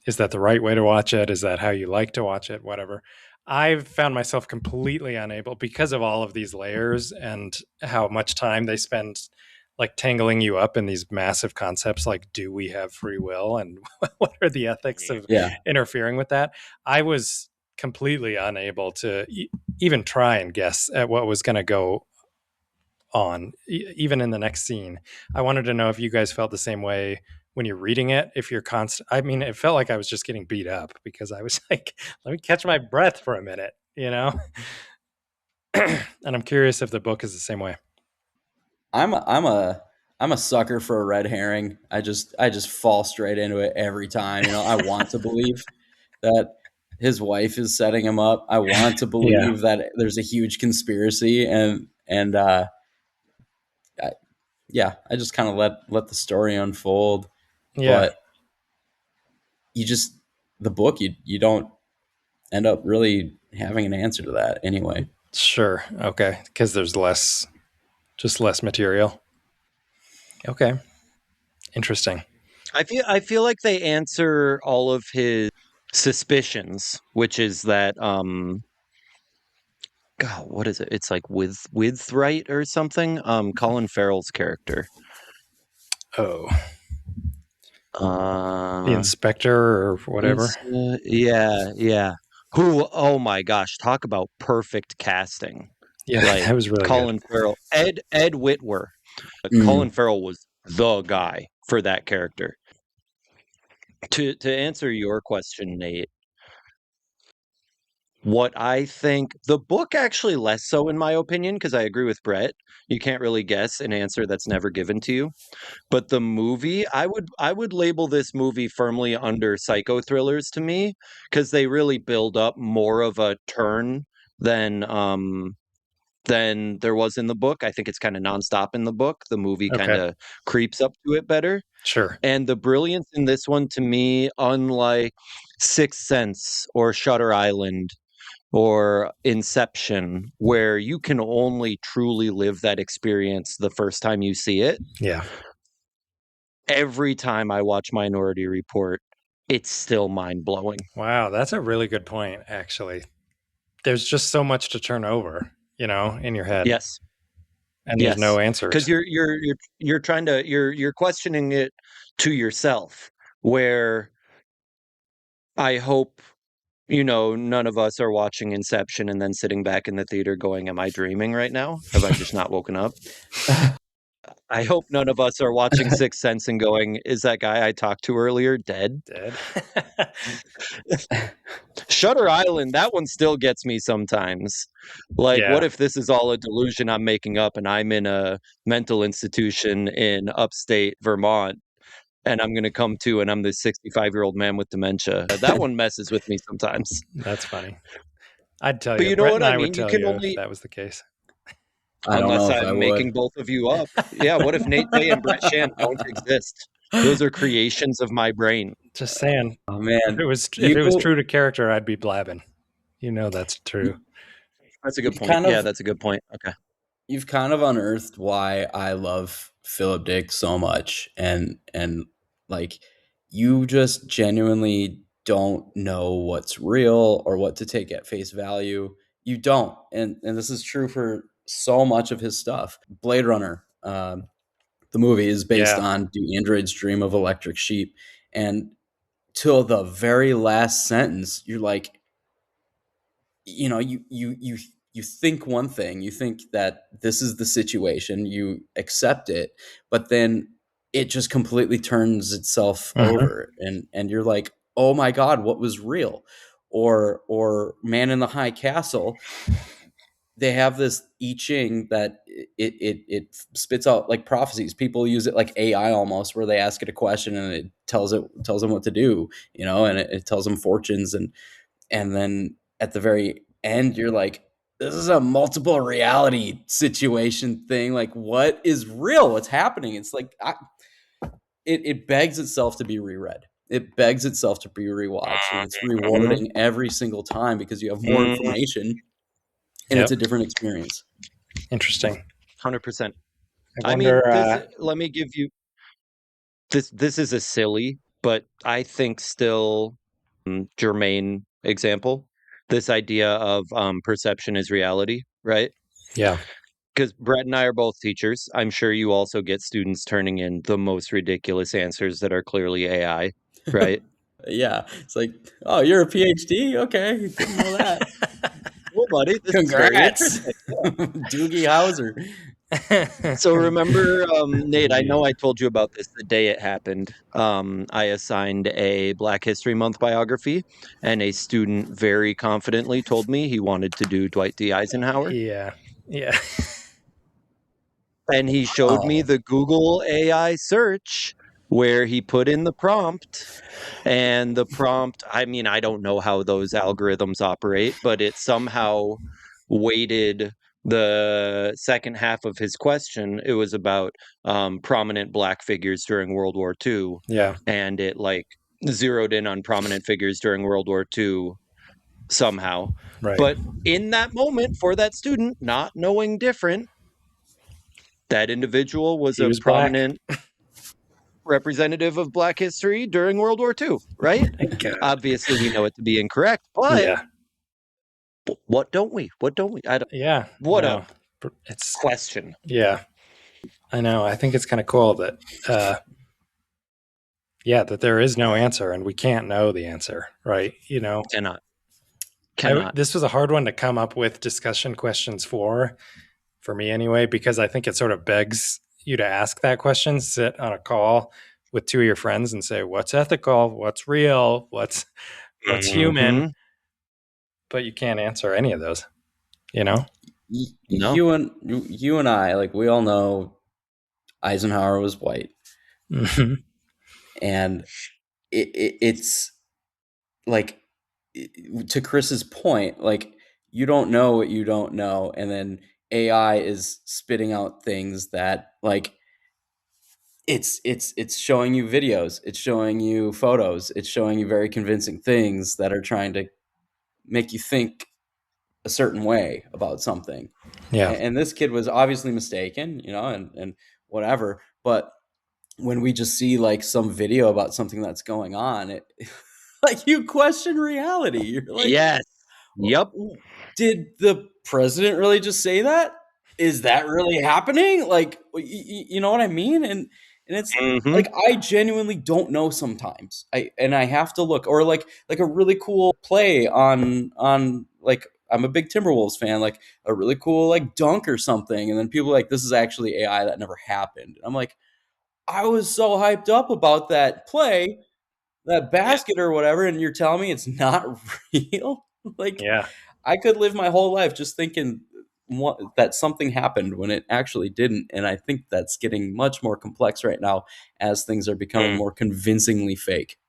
is that the right way to watch it? Is that how you like to watch it? Whatever. I've found myself completely unable because of all of these layers and how much time they spend like tangling you up in these massive concepts like, do we have free will and what are the ethics of Yeah. interfering with that? I was completely unable to even try and guess at what was going to go on, even in the next scene. I wanted to know if you guys felt the same way when you're reading it. If you're constant, I mean, it felt like I was just getting beat up because I was like, let me catch my breath for a minute. And I'm curious if the book is the same way. I'm a sucker for a red herring. I just fall straight into it every time. You know, I want to believe that his wife is setting him up. I want to Yeah. believe that there's a huge conspiracy, and I, yeah, I just kind of let the story unfold. Yeah. But you just the book, you don't end up really having an answer to that anyway. Sure. Okay. Because there's just less material. Okay. Interesting. I feel like they answer all of his suspicions, which is that God, what is it? It's like Withright or something. Colin Farrell's character. Oh, the Uh inspector or whatever. yeah, yeah. Who, oh my gosh, talk about perfect casting. Yeah. Like That was really good. Colin Farrell, Ed Whitwer. Colin Mm. Farrell was the guy for that character. To answer your question, Nate, what I think the book actually less so in my opinion, because I agree with Brett. You can't really guess an answer that's never given to you. But the movie, I would label this movie firmly under psycho thrillers to me, because they really build up more of a turn than there was in the book. I think it's kind of nonstop in the book. The movie kind Okay. of creeps up to it better. Sure. And the brilliance in this one to me, unlike Sixth Sense or Shutter Island or Inception, where you can only truly live that experience the first time you see it. Yeah. Every time I watch Minority Report, it's still mind blowing. Wow. That's a really good point, actually. There's just so much to turn over, in your head, Yes, and there's no yes, because answers. you're trying to you're questioning it to yourself. Where I hope none of us are watching Inception and then sitting back in the theater going, "Am I dreaming right now? Have I just not woken up?" I hope none of us are watching Sixth Sense and going, "Is that guy I talked to earlier dead?" Dead. Shutter Island, that one still gets me sometimes. Like, what Yeah. if this is all a delusion I'm making up and I'm in a mental institution in upstate Vermont and I'm going to come to and I'm this 65-year-old man with dementia? That one messes with me sometimes. That's funny. I'd tell But you. you know Brett what and I I would mean? You tell can you if only that was the case. I don't Unless know if I I'm would. making both of you up. Yeah, what if Nate Day and Brett Shand don't exist? Those are creations of my brain. Just saying. Oh If it man, was if you it was true to character, I'd be blabbing. You know that's true. That's a good you've point. kind Yeah, of that's a good point. Okay. you've kind of unearthed why I love Philip Dick so much, and like you just genuinely don't know what's real or what to take at face value. You don't, and this is true for so much of his stuff. Blade Runner, the movie is based Yeah. on "Do Androids Dream of Electric Sheep?" and till the very last sentence, you're like, you think one thing, you think that this is the situation, you accept it, but then it just completely turns itself Hmm. over, and you're like, oh my god, what was real? Or Man in the High Castle, they have this I Ching that it spits out like prophecies. People use it like AI almost, where they ask it a question and it tells them what to do, and it tells them fortunes, and then at the very end you're like, this is a multiple reality situation thing. Like, what is real? What's happening? It's like, it begs itself to be reread. It begs itself to be rewatched, and it's Mhm. rewarding every single time because you have more Mhm. information and it's Yep. a different experience. Interesting. 100%. I I mean, wonder. let me give you this is a silly, but I think still germane example. This idea of perception is reality, right? Yeah. Because Brett and I are both teachers. I'm sure you also get students turning in the most ridiculous answers that are clearly AI, right? Yeah, it's like, oh, you're a PhD? Okay, didn't know that. Well, buddy, this is very Congrats, interesting. Doogie Howser. So remember, Nate, I know Indeed. I told you about this the day it happened. I assigned a Black History Month biography, and a student very confidently told me he wanted to do Dwight D. Eisenhower. Yeah. Yeah. And he showed me Oh, the Google AI search where he put in the prompt, and the prompt, I mean, I don't know how those algorithms operate, but it somehow weighted the second half of his question. It was about prominent black figures during World War II, Yeah. and it like zeroed in on prominent figures during World War II somehow. Right. But in that moment, for that student, not knowing different, that individual was He a was black. prominent representative of Black history during World War II, right? Thank God. Obviously, we know it to be incorrect, but Yeah. what don't we? What don't we? I don't. Yeah. What a No. It's question. yeah. I know. I think it's kind of cool that uh yeah, that there is no answer and we can't know the answer, right? Cannot. Cannot. This was a hard one to come up with discussion questions for me anyway, because I think it sort of begs you to ask that question, sit on a call with two of your friends and say, what's ethical? What's real? What's human? Hmm. But you can't answer any of those, you know? No. you and I, like, we all know Eisenhower was white, Mhm. and it's like, to Chris's point, like, you don't know what you don't know, and then AI is spitting out things that, like, it's showing you videos, it's showing you photos, it's showing you very convincing things that are trying to make you think a certain way about something. Yeah. And this kid was obviously mistaken, and whatever. But when we just see like some video about something that's going on, it like, you question reality. You're like, Yes. Yep. did the president really just say that? Is that really happening? Like, you know what I mean? And it's Hmm. like, I genuinely don't know sometimes. I have to look, or like a really cool play on like, I'm a big Timberwolves fan, like a really cool like dunk or something, and then people are like, this is actually AI, that never happened. I'm like, I was so hyped up about that play, that Yeah. basket or whatever, and you're telling me it's not real? Like, Yeah. I could live my whole life just thinking that something happened when it actually didn't, and I think that's getting much more complex right now as things are becoming Mm. more convincingly fake.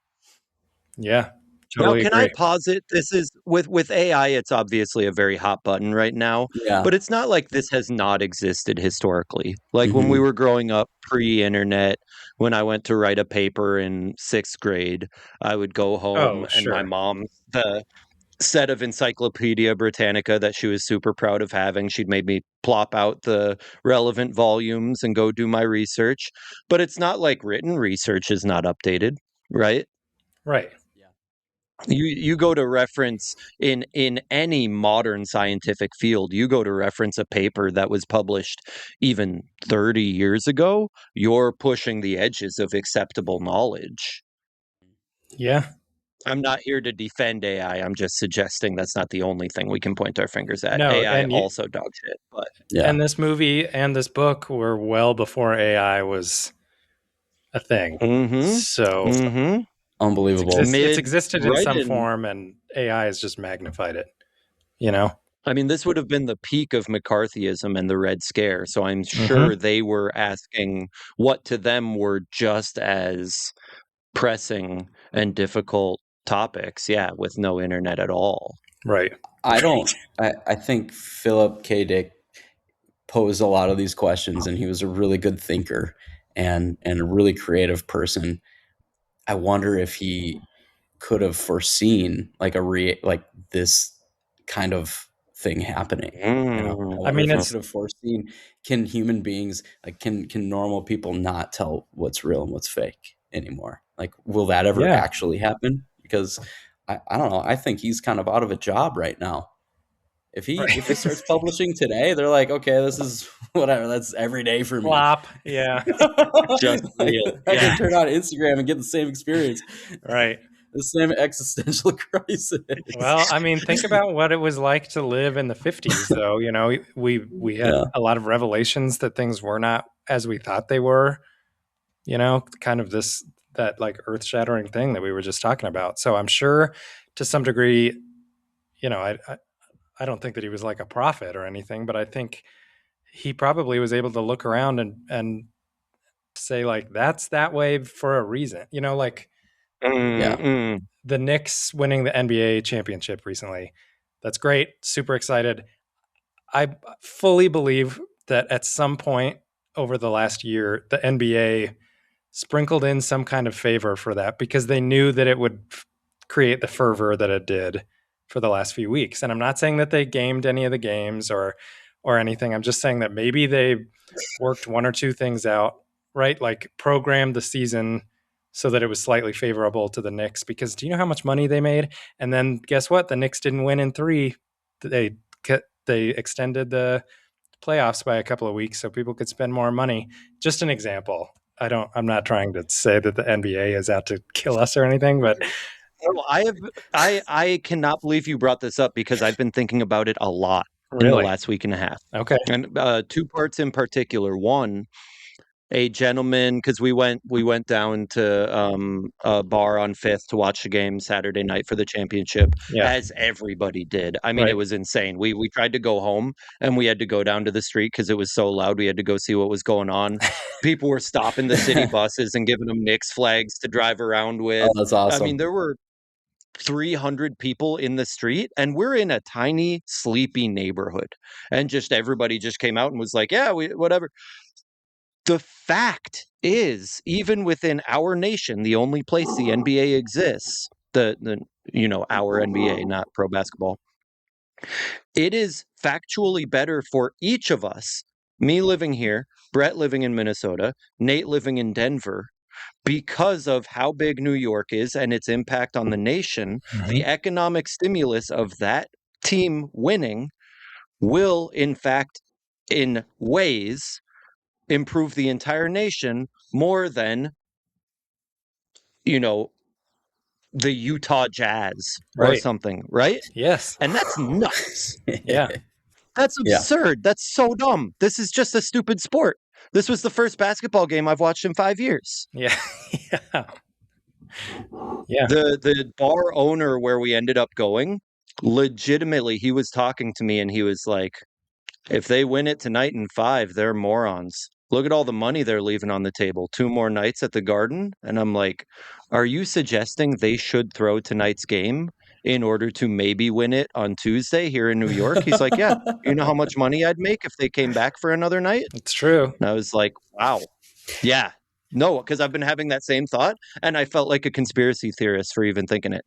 Yeah. Now, totally can I agree. posit this is with AI, it's obviously a very hot button right now, Yeah. but it's not like this has not existed historically. Like when we Hmm. were growing up pre-internet, when I went to write a paper in 6th grade, I would go home Oh, and my sure. mom, the set of Encyclopedia Britannica that she was super proud of having, she'd made me plop out the relevant volumes and go do my research. But it's not like written research is not updated, right? Right. Yeah. You go to reference in any modern scientific field, you go to reference a paper that was published even 30 years ago, you're pushing the edges of acceptable knowledge. Yeah. I'm not here to defend AI. I'm just suggesting that's not the only thing we can point our fingers at. No, AI also dog shit, but Yeah. and this movie and this book were well before AI was a thing. mhm. So Mhm. Unbelievable. it's Mid existed in right some in form, and AI has just magnified it. You know. I mean, this would have been the peak of McCarthyism and the Red Scare, so I'm sure Hmm. they were asking what to them were just as pressing and difficult topics, yeah, with no internet at all. Right. I don't. I think Philip K. Dick posed a lot of these questions, and he was a really good thinker and a really creative person. I wonder if he could have foreseen like like this kind of thing happening. I I wonder mean, if he it's could have foreseen, can human beings, like, can normal people not tell what's real and what's fake anymore? Like, will that ever yeah. actually happen? Because I don't know. I think he's kind of out of a job right now. If he Right. starts publishing today, they're like, okay, this is whatever. That's every day for me. Flop. Yeah. Just Like, real. I can Yeah. turn on Instagram and get the same experience, Right. the same existential crisis. Well, I mean, think about what it was like to live in the 50s, though. You know, we had Yeah. a lot of revelations that things were not as we thought they were. You know, kind of that like earth-shattering thing that we were just talking about. So I'm sure, to some degree, you know, I don't think that he was like a prophet or anything, but I think he probably was able to look around and say like that's that way for a reason. You know, like Yeah. Mm-mm. the Knicks winning the NBA championship recently. That's great. Super excited. I fully believe that at some point over the last year, the NBA sprinkled in some kind of favor for that because they knew that it would create the fervor that it did for the last few weeks. And I'm not saying that they gamed any of the games or anything. I'm just saying that maybe they worked one or two things out, right? Like programmed the season so that it was slightly favorable to the Knicks because do you know how much money they made? And then guess what? The Knicks didn't win in 3. They they extended the playoffs by a couple of weeks so people could spend more money. Just an example. I'm not trying to say that the NBA is out to kill us or anything, but No, I cannot believe you brought this up because I've been thinking about it a lot in the really. last week and a half. Okay. And two parts in particular. One, a gentleman, because we went down to a bar on Fifth to watch the game Saturday night for the championship, Yeah. as everybody did. I mean, it Right. was insane. We tried to go home and we had to go down to the street because it was so loud. We had to go see what was going on. People were stopping the city buses and giving them Knicks flags to drive around Oh, with. that's I mean, awesome. there were 300 people in the street and we're in a tiny sleepy neighborhood, and just everybody just came out and was like, yeah, we whatever. The fact is, even within our nation, the only place the NBA exists, the our NBA, not pro basketball, it is factually better for each of us, me living here, Brett living in Minnesota, Nate living in Denver, because of how big New York is and its impact on the nation. The Mhm. economic stimulus of that team winning will, in fact, in ways, improve the entire nation more than, you know, the Utah Jazz or Right. something, right? Yes. And that's nuts. Yeah. That's Yeah. absurd. That's so dumb. This is just a stupid sport. This was the first basketball game I've watched in 5 years. Yeah. Yeah. Yeah. The bar owner where we ended up going, legitimately, he was talking to me and he was like, if they win it tonight in 5, they're morons. look at all the money they're leaving on the table. 2 more nights at the Garden. And I'm like, are you suggesting they should throw tonight's game in order to maybe win it on Tuesday here in New York? He's like, yeah. You know how much money I'd make if they came back for another night? It's true. And I was like, wow. Yeah. No, because I've been having that same thought, and I felt like a conspiracy theorist for even thinking it.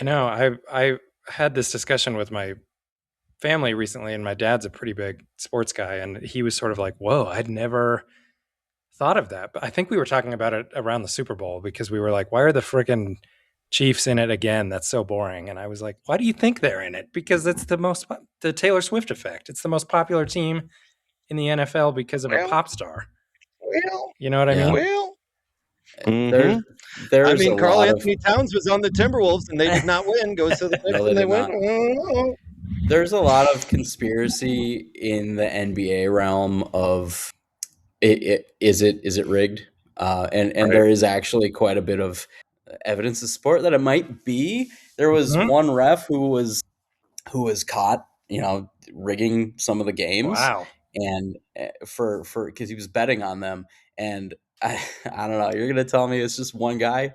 I know. I had this discussion with my family recently, and my dad's a pretty big sports guy, and he was sort of like, "Whoa, I'd never thought of that." But I think we were talking about it around the Super Bowl because we were like, "Why are the freaking Chiefs in it again? That's so boring." And I was like, "Why do you think they're in it? Because it's the Taylor Swift effect. It's the most popular team in the NFL because of a pop star." You know what I mean? Well, There's I mean, a Carl lot Anthony Towns was on the Timberwolves and they did not win. Goes to the Knicks No, they and they did win. not. Oh. There's a lot of conspiracy in the NBA realm of is it rigged? And Right. there is actually quite a bit of evidence to support that it might be. There was one ref who was caught, rigging some of the games, Wow. and for because he was betting on them, and I don't know. You're gonna tell me it's just one guy?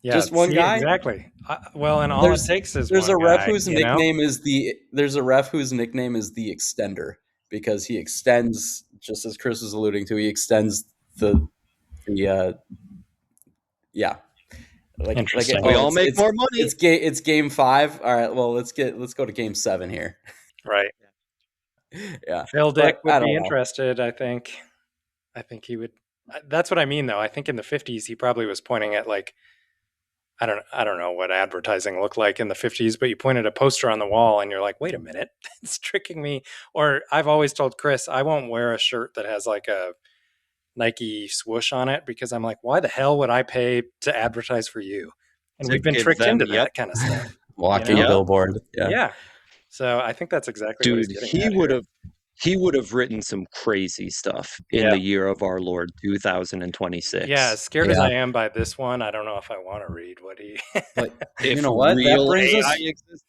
Yeah, Just one see, guy? exactly. Well, and all it takes is There's one a ref guy, whose nickname is the extender because he extends, just as Chris was alluding to, he extends the yeah. Interesting. We all make more money. It's game 5. All right, well, let's go to game 7 here. Right. Yeah. Phil Dick But I would be don't know. interested, I think. I think he would. That's what I mean, though. I think in the 50s, he probably was pointing at like, I don't know what advertising looked like in the 50s, but you pointed a poster on the wall and you're like, wait a minute, it's tricking me. Or I've always told Chris, I won't wear a shirt that has like a Nike swoosh on it because I'm like, why the hell would I pay to advertise for you? And we've been tricked into that kind of stuff. Walking billboard. Yeah. Yeah. So I think that's exactly what he's Dude, getting at here. he would have written some crazy stuff in the year of our Lord 2026. Yeah, as scared as I am by this one, I don't know if I want to read what he. But If you know what? real AI exists,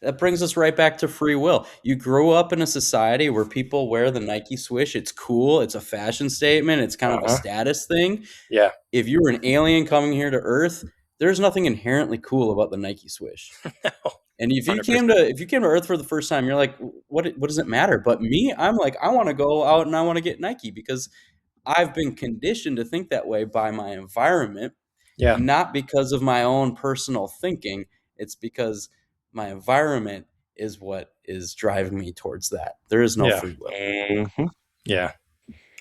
That brings us right back to free will. You grew up in a society where people wear the Nike swoosh. It's cool. It's a fashion statement. It's kind of a status thing. Yeah. If you were an alien coming here to Earth, there's nothing inherently cool about the Nike swoosh. No. And if you came to Earth for the first time, you're like, what does it matter? But me, I'm like, I want to go out and I want to get Nike because I've been conditioned to think that way by my environment. Yeah. Not because of my own personal thinking. It's because my environment is what is driving me towards that. There is no free will. Mm-hmm. Yeah.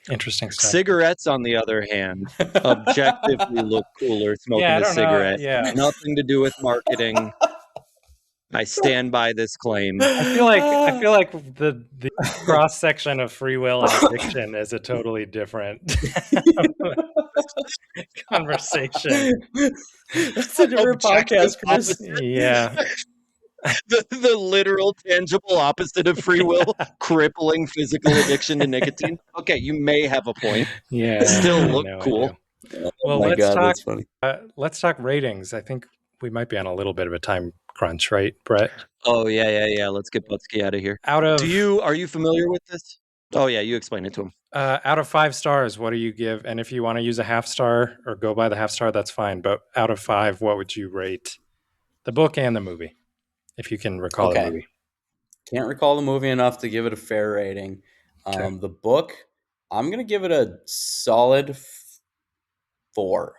Interesting stuff. Cigarettes, on the other hand, objectively look cooler smoking a cigarette. Yeah. Nothing to do with marketing. I stand by this claim. I feel like the cross section of free will and addiction is a totally different conversation. That's a different podcast, Chris. Yeah. The literal, tangible opposite of free will, crippling physical addiction to nicotine. Okay, you may have a point. Yeah. Still look cool. Well, let's talk ratings. I think we might be on a little bit of a time crunch, right, Brett? Oh, yeah. Let's get Butsky out of here. Are you familiar with this? Oh, yeah, you explain it to him. Out of 5 stars, what do you give? And if you want to use a half star or go by the half star, that's fine. But out of 5, what would you rate the book and the movie? If you can recall the movie. Can't recall the movie enough to give it a fair rating. The book, I'm going to give it a solid 4.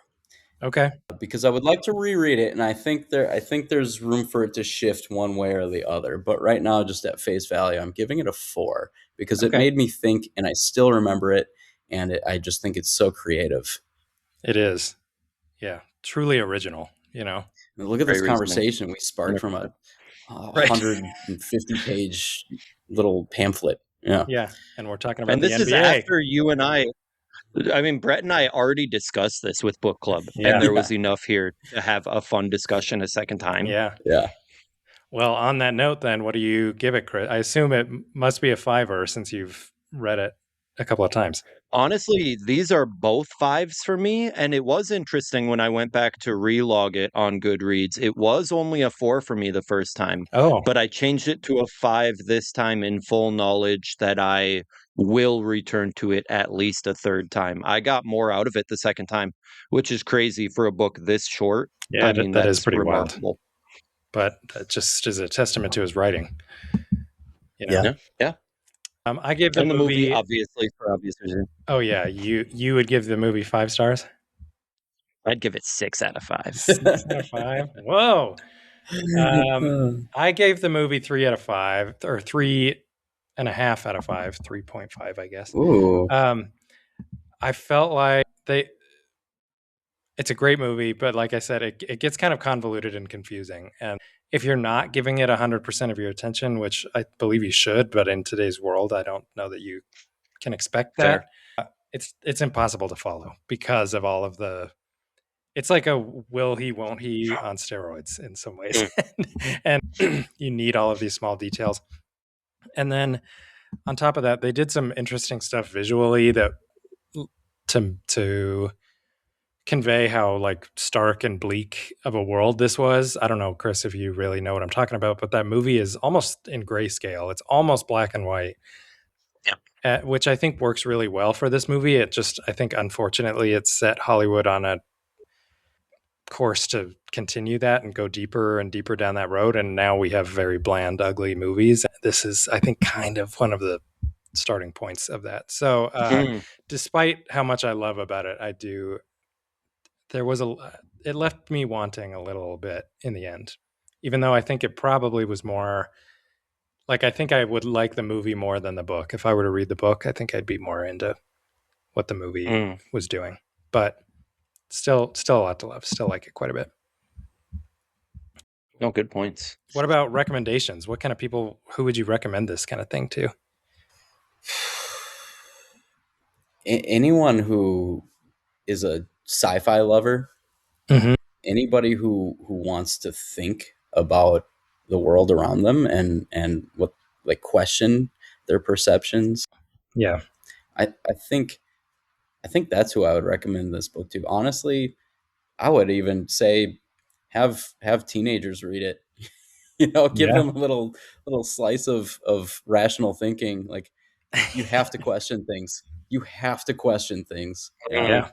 Okay. Because I would like to reread it, and I think there's room for it to shift one way or the other. But right now, just at face value, I'm giving it a 4 because it made me think, and I still remember it, and I just think it's so creative. It is. Yeah. Truly original, you know. And look at this conversation we sparked from a 150-page little pamphlet. Yeah. Yeah. And we're talking about and this the is NBA. After you and I mean, Brett and I already discussed this with Book Club, and there was enough here to have a fun discussion a second time. Yeah. Yeah. Well, on that note, then, what do you give it, Chris? I assume it must be a 5-er since you've read it. a couple of times. Honestly, these are both fives for me, and it was interesting when I went back to relog it on Goodreads. It was only a 4 for me the first time, Oh, but I changed it to a 5 this time in full knowledge that I will return to it at least a third time. I got more out of it the second time, which is crazy for a book this short. yeah, I mean, that is that's pretty wild. remarkable. But that just is a testament to his writing. You know, Yeah. Yeah, yeah. I gave the And the movie, movie. obviously, for obvious reasons, Oh yeah, you would give the movie 5 stars. I'd give it 6 out of 5. 6 out of 5. Whoa. I gave the movie 3 out of 5, or 3.5 out of 5, 3.5, I guess. Ooh. I felt like it's a great movie, but like I said, it gets kind of convoluted and confusing. And if you're not giving it 100% of your attention, which I believe you should, but in today's world, I don't know that you can expect that. Fair. It's impossible to follow because of all of the. It's like a will he, won't he on steroids in some ways, and you need all of these small details. And then on top of that, they did some interesting stuff visually that to convey how like stark and bleak of a world this was. I don't know, Chris, if you really know what I'm talking about, but that movie is almost in grayscale. It's almost black and white, which I think works really well for this movie. It just, I think, unfortunately, it set Hollywood on a course to continue that and go deeper and deeper down that road. And now we have very bland, ugly movies. This is, I think, kind of one of the starting points of that. So, despite how much I love about it, there was it left me wanting a little bit in the end, even though I think it probably was more like, I think I would like the movie more than the book. If I were to read the book, I think I'd be more into what the movie was doing, but still a lot to love. Still like it quite a bit. No, good points. What about recommendations? What kind of people, who would you recommend this kind of thing to? Anyone who is a sci-fi lover, anybody who wants to think about the world around them and what, like, question their perceptions. Yeah. I think that's who I would recommend this book to. Honestly, I would even say have teenagers read it. Give Yeah. them a little slice of rational thinking. Like, you have to question things. You have to question things. Yeah.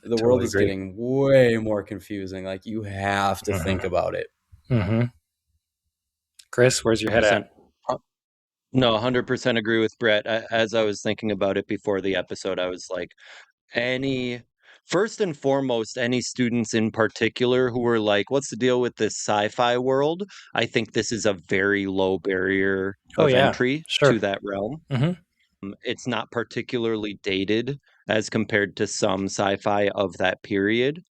The world Totally is agree. getting way more confusing. Like, you have to think about it. Chris, where's your head at? No, 100% agree with Brett. As I was thinking about it before the episode, I was like, first and foremost, any students in particular who were like, what's the deal with this sci-fi world? I think this is a very low barrier Oh of yeah, entry sure. to that realm. Mm-hmm. It's not particularly dated as compared to some sci-fi of that period.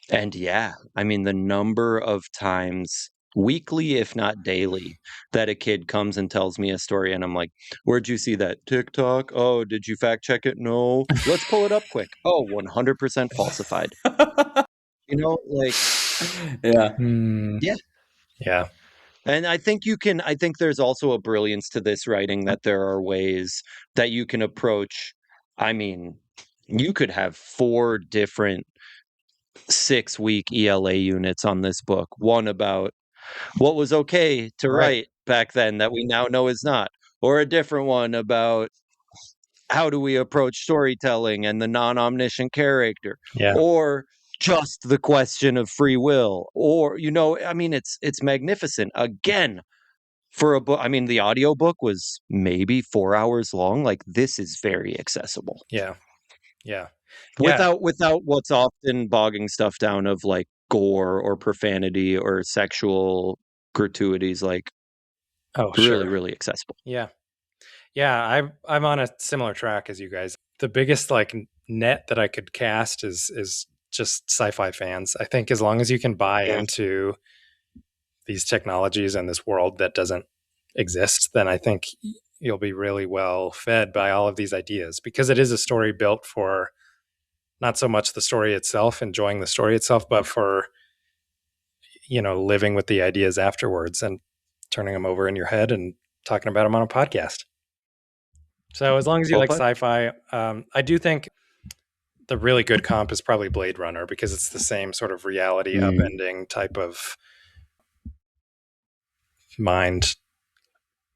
And yeah, I mean, the number of times weekly, if not daily, that a kid comes and tells me a story and I'm like, where'd you see that? TikTok? Oh, did you fact check it? No. Let's pull it up quick. Oh, 100% falsified. Like, Yeah. yeah. Yeah. And I think there's also a brilliance to this writing that there are ways that you can approach. I mean, you could have 4 different 6-week ELA units on this book. One about what was okay to Right. write back then that we now know is not, or a different one about how do we approach storytelling and the non-omniscient character, Yeah. or just the question of free will, or I mean, it's magnificent. Again, for a book, I mean, the audiobook was maybe 4 hours long. Like, this is very accessible. Yeah. Yeah. Yeah. Without what's often bogging stuff down of like gore or profanity or sexual gratuities. Like, Oh, really, sure. really accessible. Yeah. Yeah. I'm on a similar track as you guys. The biggest like net that I could cast is just sci-fi fans. I think as long as you can buy into these technologies and this world that doesn't exist, then I think you'll be really well fed by all of these ideas, because it is a story built for not so much the story itself, enjoying the story itself, but for, living with the ideas afterwards and turning them over in your head and talking about them on a podcast. So as long as you Well like put. sci-fi, I do think the really good comp is probably Blade Runner because it's the same sort of reality upending type of mind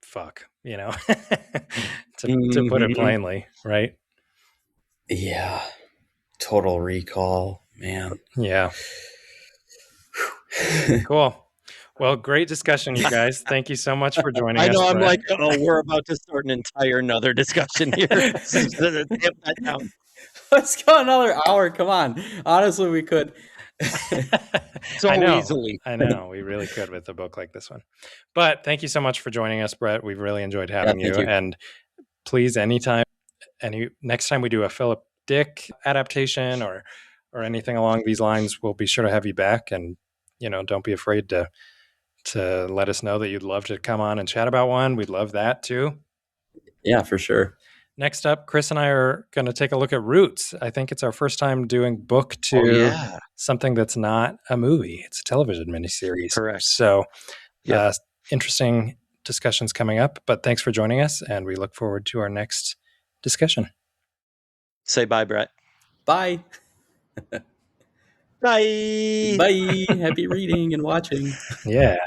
fuck, to put it plainly, right? Yeah. Total Recall, man. Yeah. Cool. Well, great discussion, you guys. Thank you so much for joining I us, know. I'm Brett. like, oh, we're about to start an entire another discussion here. Tamp that down. Let's go another hour. Come on. Honestly, we could. So easily. I know. We really could with a book like this one. But thank you so much for joining us, Brett. We've really enjoyed having Thank you. you. And please, next time we do a Philip Dick adaptation or anything along these lines, we'll be sure to have you back. And don't be afraid to let us know that you'd love to come on and chat about one. We'd love that too. Yeah, for sure. Next up, Chris and I are going to take a look at Roots. I think it's our first time doing book to something that's not a movie. It's a television miniseries. Correct. So interesting discussions coming up, but thanks for joining us, and we look forward to our next discussion. Say bye, Brett. Bye. Bye. Bye. Happy reading and watching. Yeah.